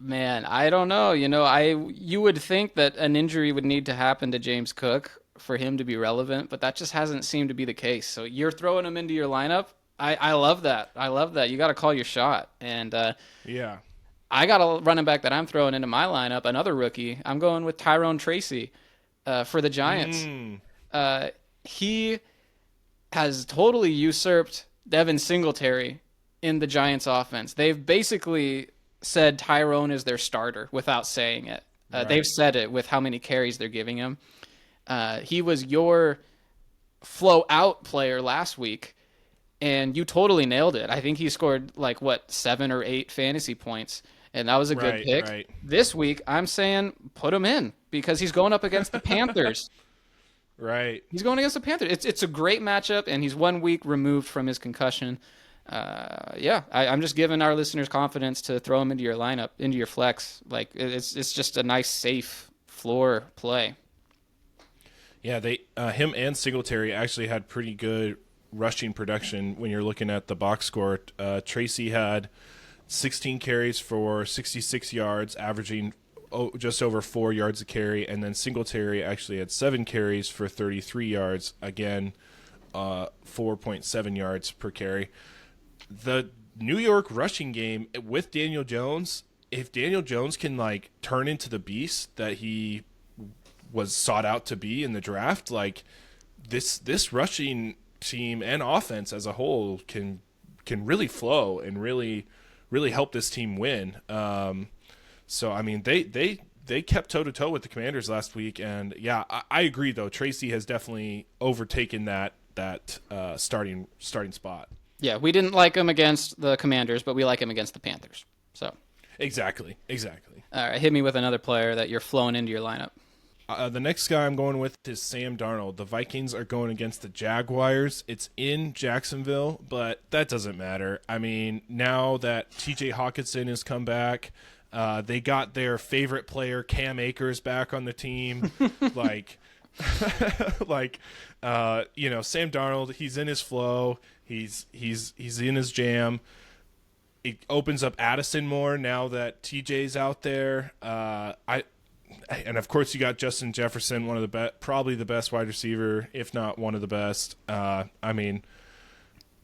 man, I don't know. You would think that an injury would need to happen to James Cook for him to be relevant, but that just hasn't seemed to be the case. So you're throwing him into your lineup. I love that. I love that. You got to call your shot. And yeah, I got a running back that I'm throwing into my lineup, another rookie. I'm going with Tyrone Tracy for the Giants. He has totally usurped Devin Singletary in the Giants offense. They've basically said Tyrone is their starter without saying it. Right. They've said it with how many carries they're giving him. He was your flow out player last week, and you totally nailed it. I think he scored 7 or 8 fantasy points, and that was a good pick. Right. This week, I'm saying put him in because he's going up against the Panthers. Right. He's going against the Panthers. It's a great matchup, and he's 1 week removed from his concussion. I'm just giving our listeners confidence to throw him into your lineup, into your flex. Like, it's just a nice, safe floor play. Yeah, him and Singletary actually had pretty good rushing production when you're looking at the box score. Tracy had 16 carries for 66 yards, averaging just over 4 yards a carry, and then Singletary actually had 7 carries for 33 yards. Again, 4.7 yards per carry. The New York rushing game with Daniel Jones, if Daniel Jones can like turn into the beast that he was sought out to be in the draft, like this rushing team and offense as a whole can really flow and really help this team win. So I mean they kept toe to toe with the Commanders last week, and yeah, I agree though. Tracy has definitely overtaken that starting spot. Yeah, we didn't like him against the Commanders, but we like him against the Panthers. So Exactly. all right, hit me with another player that you're flowing into your lineup. The next guy I'm going with is Sam Darnold. The Vikings are going against the Jaguars. It's in Jacksonville, but that doesn't matter. I mean, now that TJ Hawkinson has come back, they got their favorite player, Cam Akers, back on the team. like, Sam Darnold, he's in his flow. He's in his jam. It opens up Addison more now that TJ's out there. And of course, you got Justin Jefferson, one of the probably the best wide receiver, if not one of the best. I mean,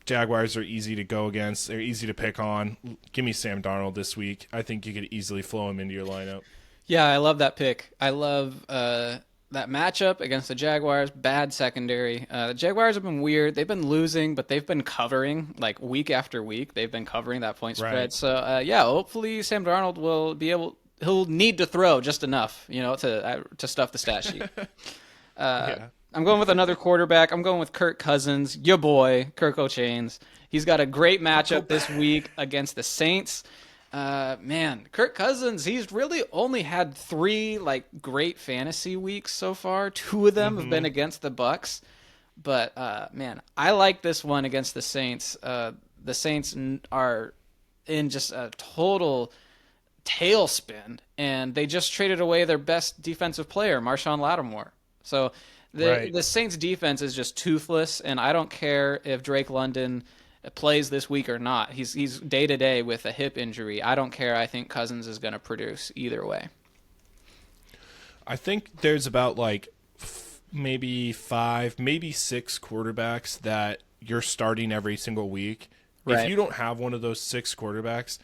Jaguars are easy to go against. They're easy to pick on. Give me Sam Darnold this week. I think you could easily flow him into your lineup. Yeah, I love that pick. I love that matchup against the Jaguars. Bad secondary. The Jaguars have been weird. They've been losing, but they've been covering like week after week. They've been covering that point spread. Right. So yeah, hopefully Sam Darnold will be able. He'll need to throw just enough, to stuff the stat sheet. Yeah. I'm going with another quarterback. I'm going with Kirk Cousins, your boy, Kirk O'Chains. He's got a great matchup this week against the Saints. Man, Kirk Cousins, he's really only had 3 like great fantasy weeks so far. 2 of them have been against the Bucks. But man, I like this one against the Saints. The Saints are in just a total tailspin, and they just traded away their best defensive player, Marshawn Lattimore. So the Saints defense is just toothless, and I don't care if Drake London plays this week or not. He's day to day with a hip injury. I don't care. I think Cousins is going to produce either way. I think there's about like maybe 5, maybe 6 quarterbacks that you're starting every single week. Right. If you don't have one of those 6 quarterbacks,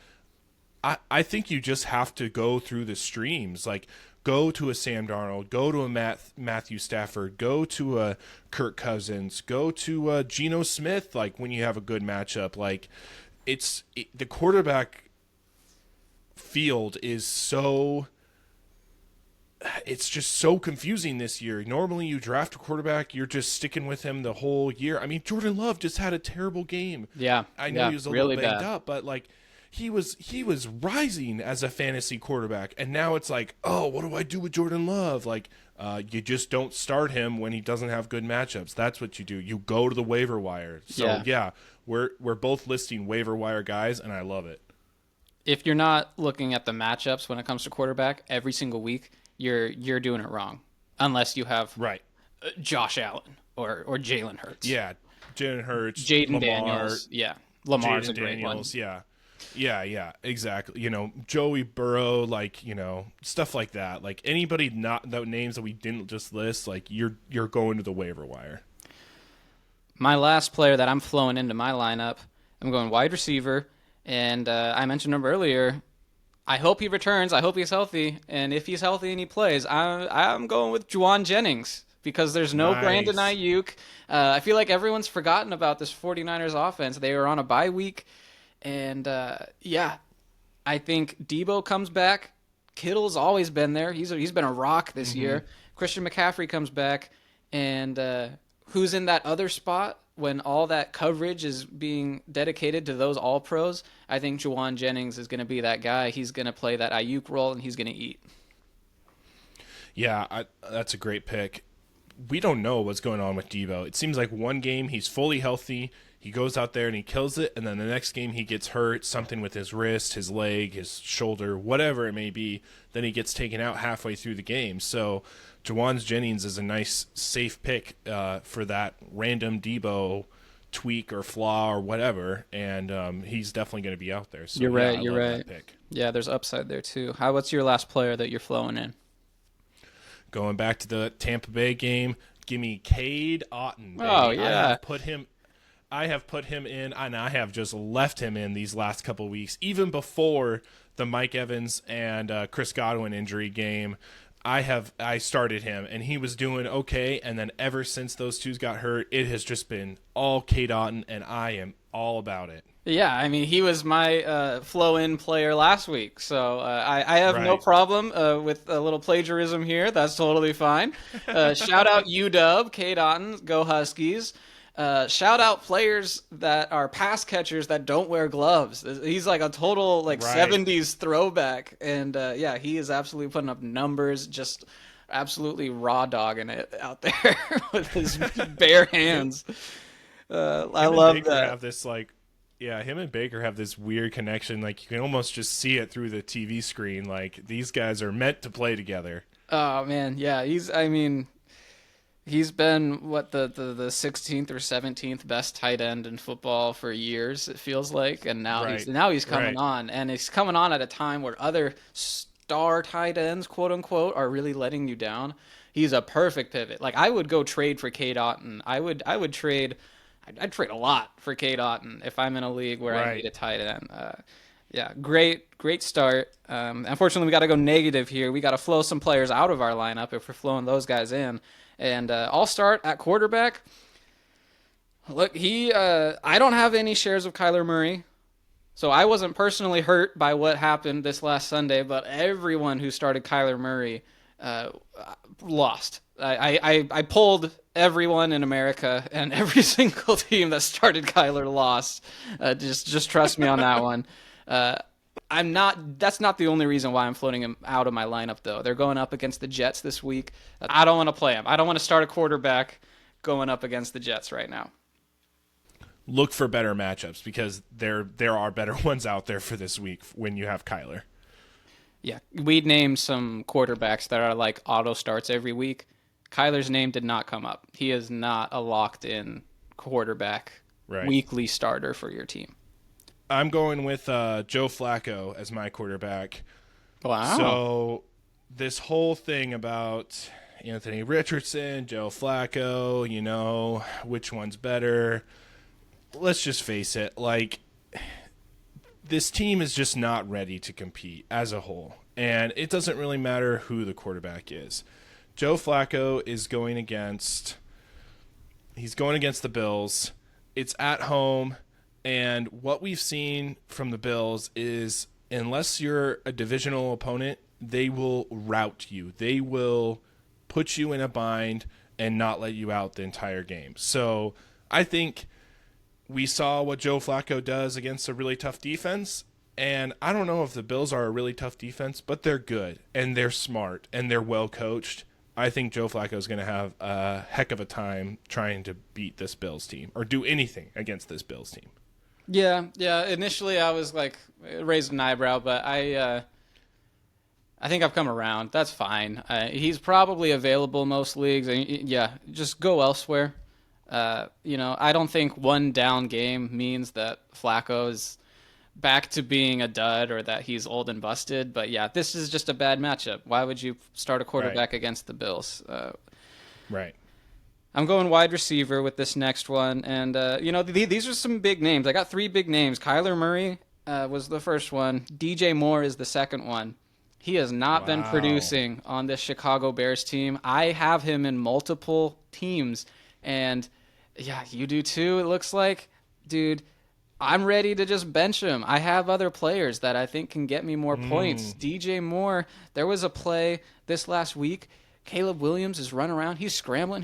I think you just have to go through the streams. Like, go to a Sam Darnold, go to a Matthew Stafford, go to a Kirk Cousins, go to a Geno Smith, like, when you have a good matchup. Like, the quarterback field is so... It's just so confusing this year. Normally, you draft a quarterback, you're just sticking with him the whole year. I mean, Jordan Love just had a terrible game. Yeah. I know he was a really little banged bad. up, but, like... He was rising as a fantasy quarterback, and now it's like, oh, what do I do with Jordan Love? Like, you just don't start him when he doesn't have good matchups. That's what you do. You go to the waiver wire. So yeah, we're both listing waiver wire guys, and I love it. If you're not looking at the matchups when it comes to quarterback every single week, you're doing it wrong, unless you have Right. Josh Allen or Jalen Hurts. Yeah, Jalen Hurts, Jaden Lamar, Daniels. Yeah, Lamar's Jaden a great Daniels. one. Yeah, exactly. Joey Burrow, like, stuff like that. Like, anybody not the names that we didn't just list, like, you're going to the waiver wire. My last player that I'm flowing into my lineup, I'm going wide receiver, and I mentioned him earlier. I hope he returns. I hope he's healthy, and if he's healthy and he plays, I'm going with Juwan Jennings. Because there's no Nice. Brandon Ayuk. I feel like everyone's forgotten about this 49ers offense. They were on a bye week. And, I think Debo comes back. Kittle's always been there. He's been a rock this year. Christian McCaffrey comes back. And who's in that other spot when all that coverage is being dedicated to those all-pros? I think Juwan Jennings is going to be that guy. He's going to play that Ayuk role, and he's going to eat. Yeah, that's a great pick. We don't know what's going on with Debo. It seems like one game he's fully healthy. He goes out there and he kills it, and then the next game he gets hurt, something with his wrist, his leg, his shoulder, whatever it may be. Then he gets taken out halfway through the game. So Juwan Jennings is a nice, safe pick for that random Debo tweak or flaw or whatever, and he's definitely going to be out there. So You're yeah, right. I You're love right. that pick. Yeah, there's upside there too. What's your last player that you're flowing in? Going back to the Tampa Bay game, give me Cade Otton, Oh baby. yeah. I have put him in, and I have just left him in these last couple of weeks, even before the Mike Evans and Chris Godwin injury game. I started him, and he was doing okay, and then ever since those two got hurt, it has just been all Cade Otton, and I am all about it. Yeah, I mean, he was my flow-in player last week, so I have no Right. problem with a little plagiarism here. That's totally fine. Shout out UW, Cade Otton, go Huskies. Shout out players that are pass catchers that don't wear gloves. He's like a total like Right. 70s throwback, and yeah, he is absolutely putting up numbers, just absolutely raw dogging it out there with his bare hands. I Him and love Baker that. have this like yeah, him and Baker have this weird connection. Like you can almost just see it through the TV screen. Like these guys are meant to play together. Oh man, yeah, I mean, he's been what the 16th or 17th best tight end in football for years, it feels like, and Right. now he's coming Right. on, and he's coming on at a time where other star tight ends, quote unquote, are really letting you down. He's a perfect pivot. Like I would go trade for Cade Otton. I would trade. I'd trade a lot for Cade Otton if I'm in a league where I need Right. a tight end. Yeah, great start. Unfortunately, we got to go negative here. We got to flow some players out of our lineup if we're flowing those guys in. And I'll start at quarterback. Look, I don't have any shares of Kyler Murray, so I wasn't personally hurt by what happened this last Sunday. But everyone who started Kyler Murray uh, lost. I pulled everyone in America, and every single team that started Kyler lost. Just trust me on that one. Uh, I'm not. That's not the only reason why I'm floating him out of my lineup, though. They're going up against the Jets this week. I don't want to play him. I don't want to start a quarterback going up against the Jets right now. Look for better matchups because there are better ones out there for this week when you have Kyler. Yeah, we'd named some quarterbacks that are like auto starts every week. Kyler's name did not come up. He is not a locked-in quarterback Right. weekly starter for your team. I'm going with Joe Flacco as my quarterback. Wow. So this whole thing about Anthony Richardson, Joe Flacco, which one's better? Let's just face it, like this team is just not ready to compete as a whole. And it doesn't really matter who the quarterback is. Joe Flacco is going against the Bills. It's at home, and what we've seen from the Bills is unless you're a divisional opponent, they will rout you. They will put you in a bind and not let you out the entire game. So I think we saw what Joe Flacco does against a really tough defense, and I don't know if the Bills are a really tough defense, but they're good, and they're smart, and they're well coached. I think Joe Flacco is going to have a heck of a time trying to beat this Bills team or do anything against this Bills team. Yeah. Initially, I was like raised an eyebrow, but I think I've come around. That's fine. He's probably available most leagues, and yeah, just go elsewhere. I don't think one down game means that Flacco is back to being a dud or that he's old and busted. But yeah, this is just a bad matchup. Why would you start a quarterback against the Bills? Right. I'm going wide receiver with this next one, and these are some big names. I got three big names. Kyler Murray was the first one. DJ Moore is the second one. He has not been Wow. producing on this Chicago Bears team. I have him in multiple teams, and yeah, you do too. It looks like, dude. I'm ready to just bench him. I have other players that I think can get me more points. DJ Moore, there was a play this last week. Caleb Williams is running around. He's scrambling,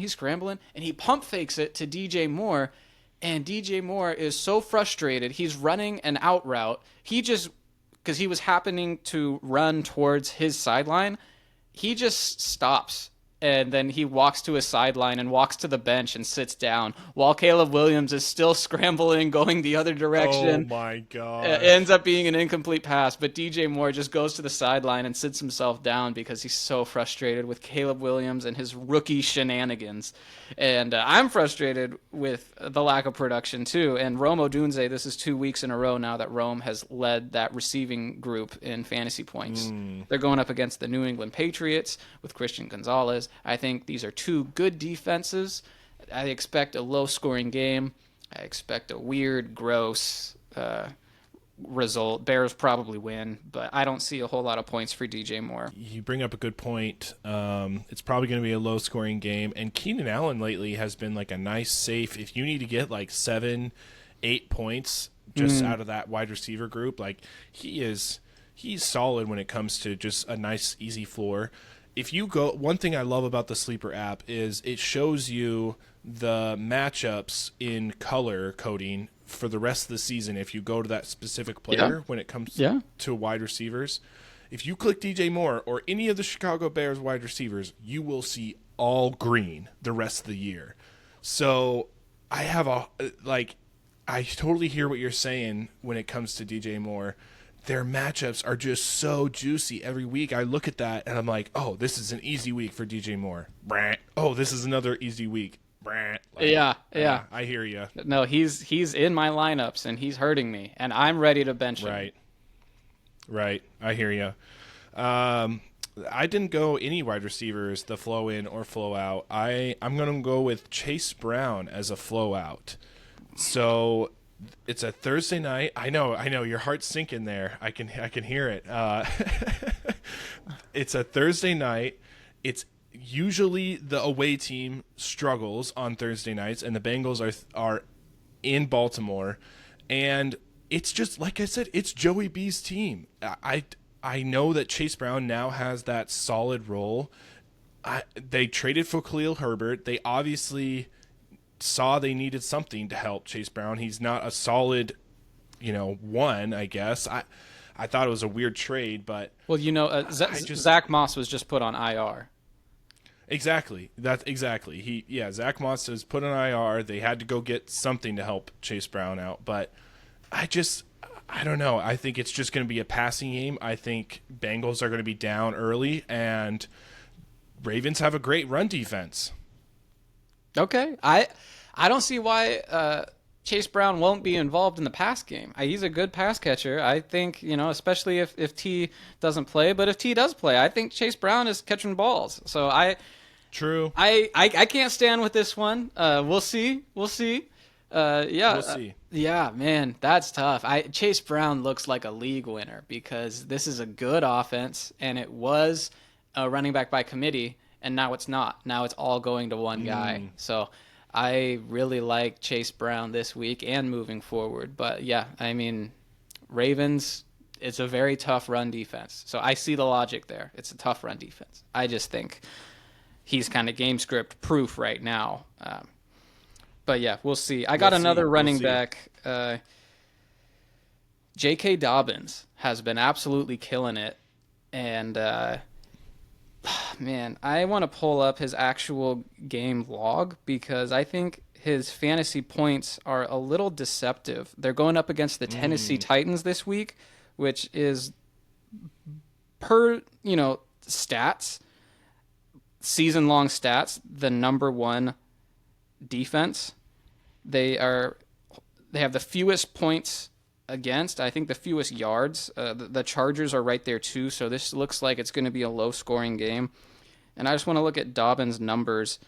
and he pump fakes it to DJ Moore. And DJ Moore is so frustrated. He's running an out route. Because he was happening to run towards his sideline, he just stops and then he walks to his sideline and walks to the bench and sits down while Caleb Williams is still scrambling, going the other Oh direction. my It gosh. ends up being an incomplete pass, but DJ Moore just goes to the sideline and sits himself down because he's so frustrated with Caleb Williams and his rookie shenanigans. And I'm frustrated with the lack of production too. And Rome Odunze, this is 2 weeks in a row now that Rome has led that receiving group in fantasy points. They're going up against the New England Patriots with Christian Gonzalez. I think these are two good defenses. I expect a low-scoring game. I expect a weird, gross result. Bears probably win, but I don't see a whole lot of points for DJ Moore. You bring up a good point. It's probably going to be a low-scoring game, and Keenan Allen lately has been like a nice, safe. If you need to get like 7, 8 points just out of that wide receiver group, like he's solid when it comes to just a nice, easy floor. If you go, one thing I love about the Sleeper app is it shows you the matchups in color coding for the rest of the season. If you go to that specific player when it comes to wide receivers, if you click DJ Moore or any of the Chicago Bears wide receivers, you will see all green the rest of the year. So I have I totally hear what you're saying when it comes to DJ Moore. Their matchups are just so juicy every week. I look at that and I'm like, oh, this is an easy week for DJ Moore. Oh, this is another easy week. Yeah. I hear you. No, he's in my lineups and he's hurting me, and I'm ready to bench him. Right. I hear you. I didn't go any wide receivers, the flow in or flow out. I'm going to go with Chase Brown as a flow out. So it's a Thursday night. I know. Your heart's sinking there. I can hear it. It's a Thursday night. It's usually the away team struggles on Thursday nights, and the Bengals are in Baltimore, and it's just like I said, it's Joey B's team. I know that Chase Brown now has that solid role. They traded for Khalil Herbert. They obviously saw they needed something to help Chase Brown. He's not a solid, one, I guess. I thought it was a weird trade, but Zach Moss was just put on IR. Exactly. That's exactly. Zach Moss was put on IR. They had to go get something to help Chase Brown out, but I don't know. I think it's just going to be a passing game. I think Bengals are going to be down early, and Ravens have a great run defense. Okay. I don't see why Chase Brown won't be involved in the pass game. He's a good pass catcher. I think, especially if T doesn't play, but if T does play, I think Chase Brown is catching balls. So True. I can't stand with this one. We'll see. We'll see. Yeah, man, that's tough. Chase Brown looks like a league winner because this is a good offense, and it was a running back by committee, and now it's not. Now it's all going to one guy. So I really like Chase Brown this week and moving forward. But yeah, I mean, Ravens, it's a very tough run defense. So I see the logic there. It's a tough run defense. I just think he's kind of game script proof right now. But yeah, we'll see. I got another running back. J.K. Dobbins has been absolutely killing it. And man, I want to pull up his actual game log because I think his fantasy points are a little deceptive. They're going up against the Tennessee Titans this week, which is per, stats, season-long stats, the number one defense. They have the fewest points against, I think the fewest yards. The Chargers are right there too, so this looks like it's going to be a low-scoring game. And I just want to look at Dobbins' numbers.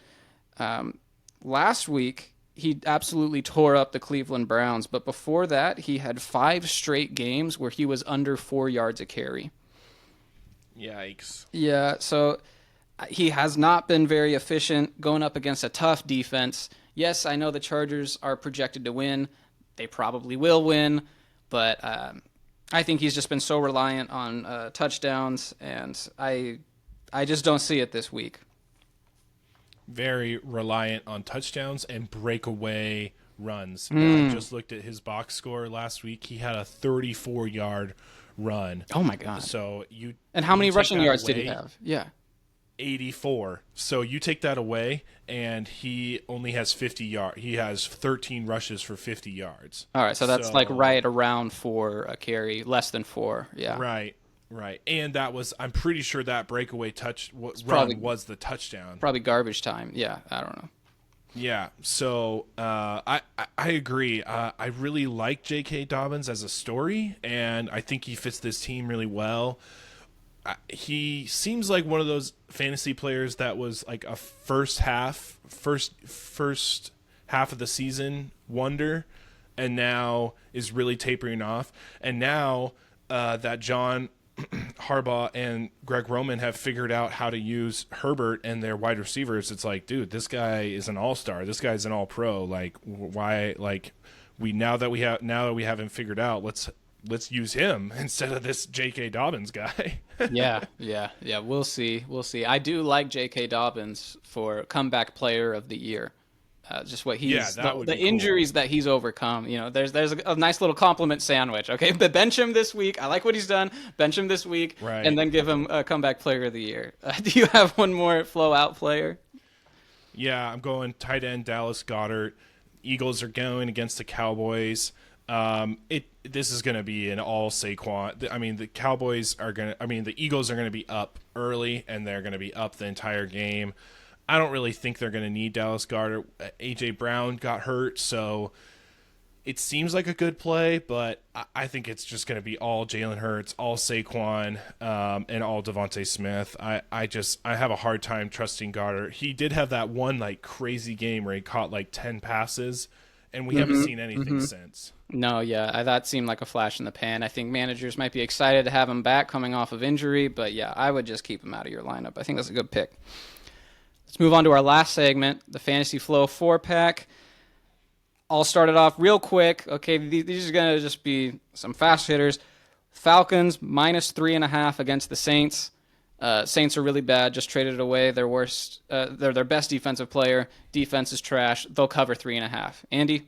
Last week, he absolutely tore up the Cleveland Browns, but before that, he had 5 straight games where he was under 4 yards a carry. Yikes. Yeah, so he has not been very efficient going up against a tough defense. Yes, I know the Chargers are projected to win. They probably will win, but I think he's just been so reliant on touchdowns, and I just don't see it this week. Very reliant on touchdowns and breakaway runs. I just looked at his box score last week. He had a 34-yard run. Oh my god! So and how many rushing yards did he have? Yeah. 84. So you take that away, and he only has 50 yards. He has 13 rushes for 50 yards. All right, so that's like So right around 4 a carry, less than 4. Yeah, right, right, and that was, I'm pretty sure that breakaway probably run was the touchdown. probably garbage time. Yeah, I don't know. Yeah, so I agree. I really like J.K. Dobbins as a story, and I think he fits this team really well. He seems like one of those fantasy players that was like a first half of the season wonder, and now is really tapering off. And now that John Harbaugh and Greg Roman have figured out how to use Herbert and their wide receivers, it's like, dude, this guy is an all-star. This guy's an all-pro. Like, why? Like, now that we have him figured out, let's use him instead of this J.K. Dobbins guy. Yeah. We'll see. I do like J.K. Dobbins for comeback player of the year. Just what he's the injuries that he's overcome. You know, there's a nice little compliment sandwich. Okay, but bench him this week. I like what he's done. Bench him this week, right, and then give him a comeback player of the year. Do you have one more flow out player? Yeah, I'm going tight end Dallas Goedert. Eagles are going against the Cowboys. This is going to be an all Saquon. I mean, the Eagles are going to be up early, and they're going to be up the entire game. I don't really think they're going to need Dallas Goedert. A.J. Brown got hurt, so it seems like a good play, but I think it's just going to be all Jalen Hurts, all Saquon, and all Devontae Smith. I have a hard time trusting Goddard. He did have that one like crazy game where he caught like 10 passes, and we haven't seen anything since. No, yeah, that seemed like a flash in the pan. I think managers might be excited to have him back coming off of injury, but yeah, I would just keep him out of your lineup. I think that's a good pick. Let's move on to our last segment, the Fantasy Flow 4-pack. I'll start it off real quick. Okay, these are going to just be some fast hitters. Falcons, -3.5 against the Saints. Saints are really bad, just traded away their worst, they're their best defensive player. Defense is trash. They'll cover 3.5. Andy?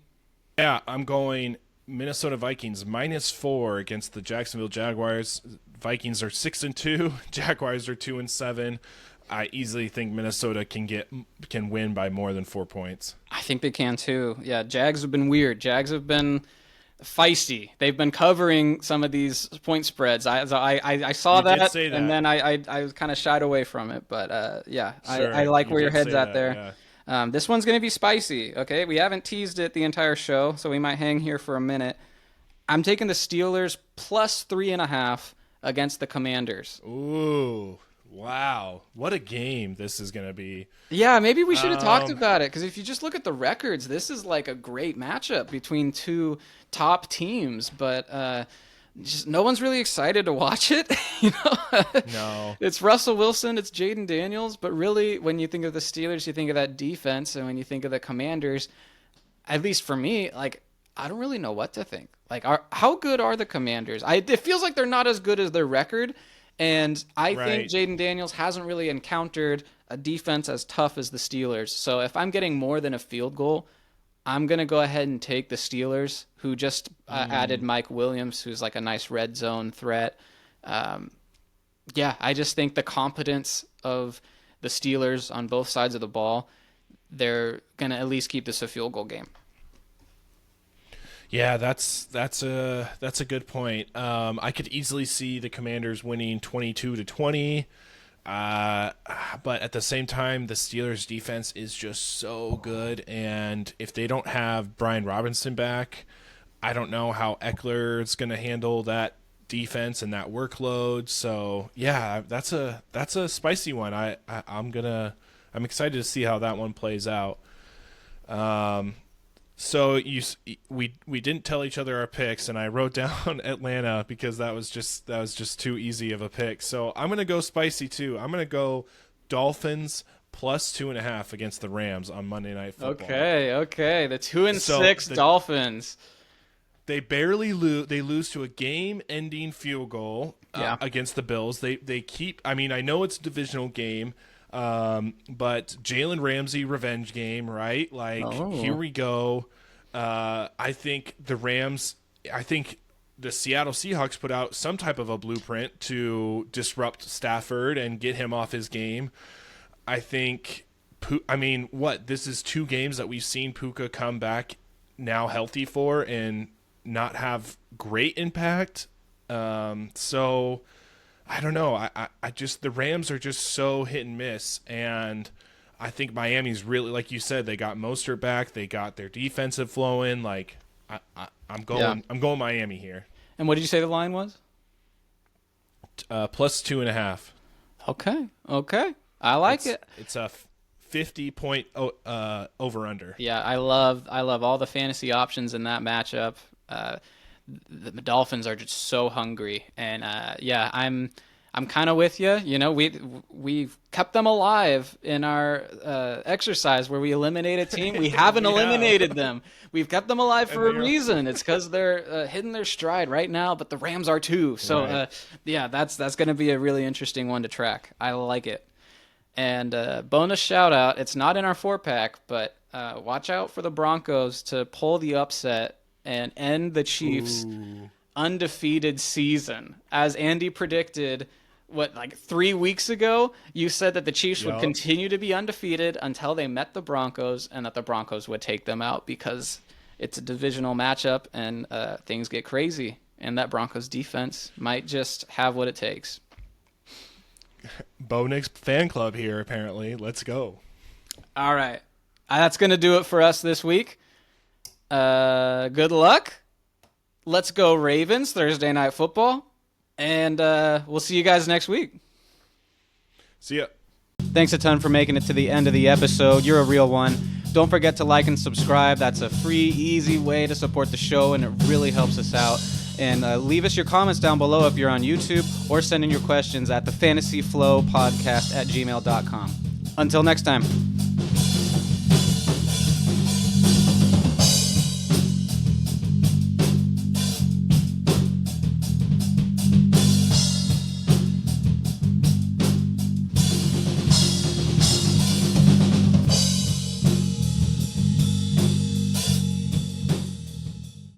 Yeah, I'm going Minnesota Vikings, -4 against the Jacksonville Jaguars. Vikings are 6-2. Jaguars are 2-7. I easily think Minnesota can win by more than 4 points. I think they can too. Yeah, Jags have been weird. Jags have been feisty. They've been covering some of these point spreads. I saw that, and then I was kind of shied away from it. But yeah, sure, I like where your head's at there. Yeah. This one's going to be spicy. Okay, we haven't teased it the entire show, so we might hang here for a minute. I'm taking the Steelers +3.5 against the Commanders. Ooh. Wow, what a game this is going to be. Yeah, maybe we should have talked about it, because if you just look at the records, this is like a great matchup between two top teams, but just no one's really excited to watch it. No. It's Russell Wilson, it's Jaden Daniels, but really when you think of the Steelers, you think of that defense, and when you think of the Commanders, at least for me, like I don't really know what to think. Like, how good are the Commanders? It feels like they're not as good as their record. And I think Jaden Daniels hasn't really encountered a defense as tough as the Steelers. So if I'm getting more than a field goal, I'm going to go ahead and take the Steelers, who just added Mike Williams, who's like a nice red zone threat. Yeah, I just think the competence of the Steelers on both sides of the ball, they're going to at least keep this a field goal game. Yeah, that's a good point. I could easily see the Commanders winning 22-20, but at the same time, the Steelers' defense is just so good, and if they don't have Brian Robinson back, I don't know how Eckler's going to handle that defense and that workload. So yeah, that's a spicy one. I'm excited to see how that one plays out. So we didn't tell each other our picks, and I wrote down Atlanta because that was just too easy of a pick. So I'm gonna go spicy too. I'm gonna go Dolphins +2.5 against the Rams on Monday Night Football. Okay. The 2-6 Dolphins. They barely lose. They lose to a game-ending field goal against the Bills. They keep. I mean, I know it's a divisional game. But Jalen Ramsey revenge game, right? Like, Here we go. I think the Rams, the Seattle Seahawks put out some type of a blueprint to disrupt Stafford and get him off his game. I think, this is 2 games that we've seen Puka come back now healthy for and not have great impact. So I don't know. I just, the Rams are just so hit and miss. And I think Miami's really, like you said, they got Mostert back. They got their defensive flowing. Like, I'm going Miami here. And what did you say the line was? Plus 2.5. Okay. I like it. It's a 50-point over under. Yeah, I love all the fantasy options in that matchup. The Dolphins are just so hungry, and I'm kind of with you. You know, we've kept them alive in our exercise where we eliminate a team. We haven't eliminated them. We've kept them alive for a reason. It's because they're hitting their stride right now, but the Rams are too. So that's going to be a really interesting one to track. I like it. And bonus shout out, it's not in our 4-pack, but watch out for the Broncos to pull the upset and end the Chiefs' undefeated season. As Andy predicted, 3 weeks ago, you said that the Chiefs would continue to be undefeated until they met the Broncos and that the Broncos would take them out because it's a divisional matchup and things get crazy. And that Broncos defense might just have what it takes. Bo Nix fan club here, apparently. Let's go. All right. That's going to do it for us this week. Good luck. Let's go Ravens, Thursday Night Football. And we'll see you guys next week. See ya. Thanks a ton for making it to the end of the episode. You're a real one. Don't forget to like and subscribe. That's a free, easy way to support the show, and it really helps us out. And leave us your comments down below if you're on YouTube, or send in your questions at thefantasyflowpodcast@gmail.com. Until next time.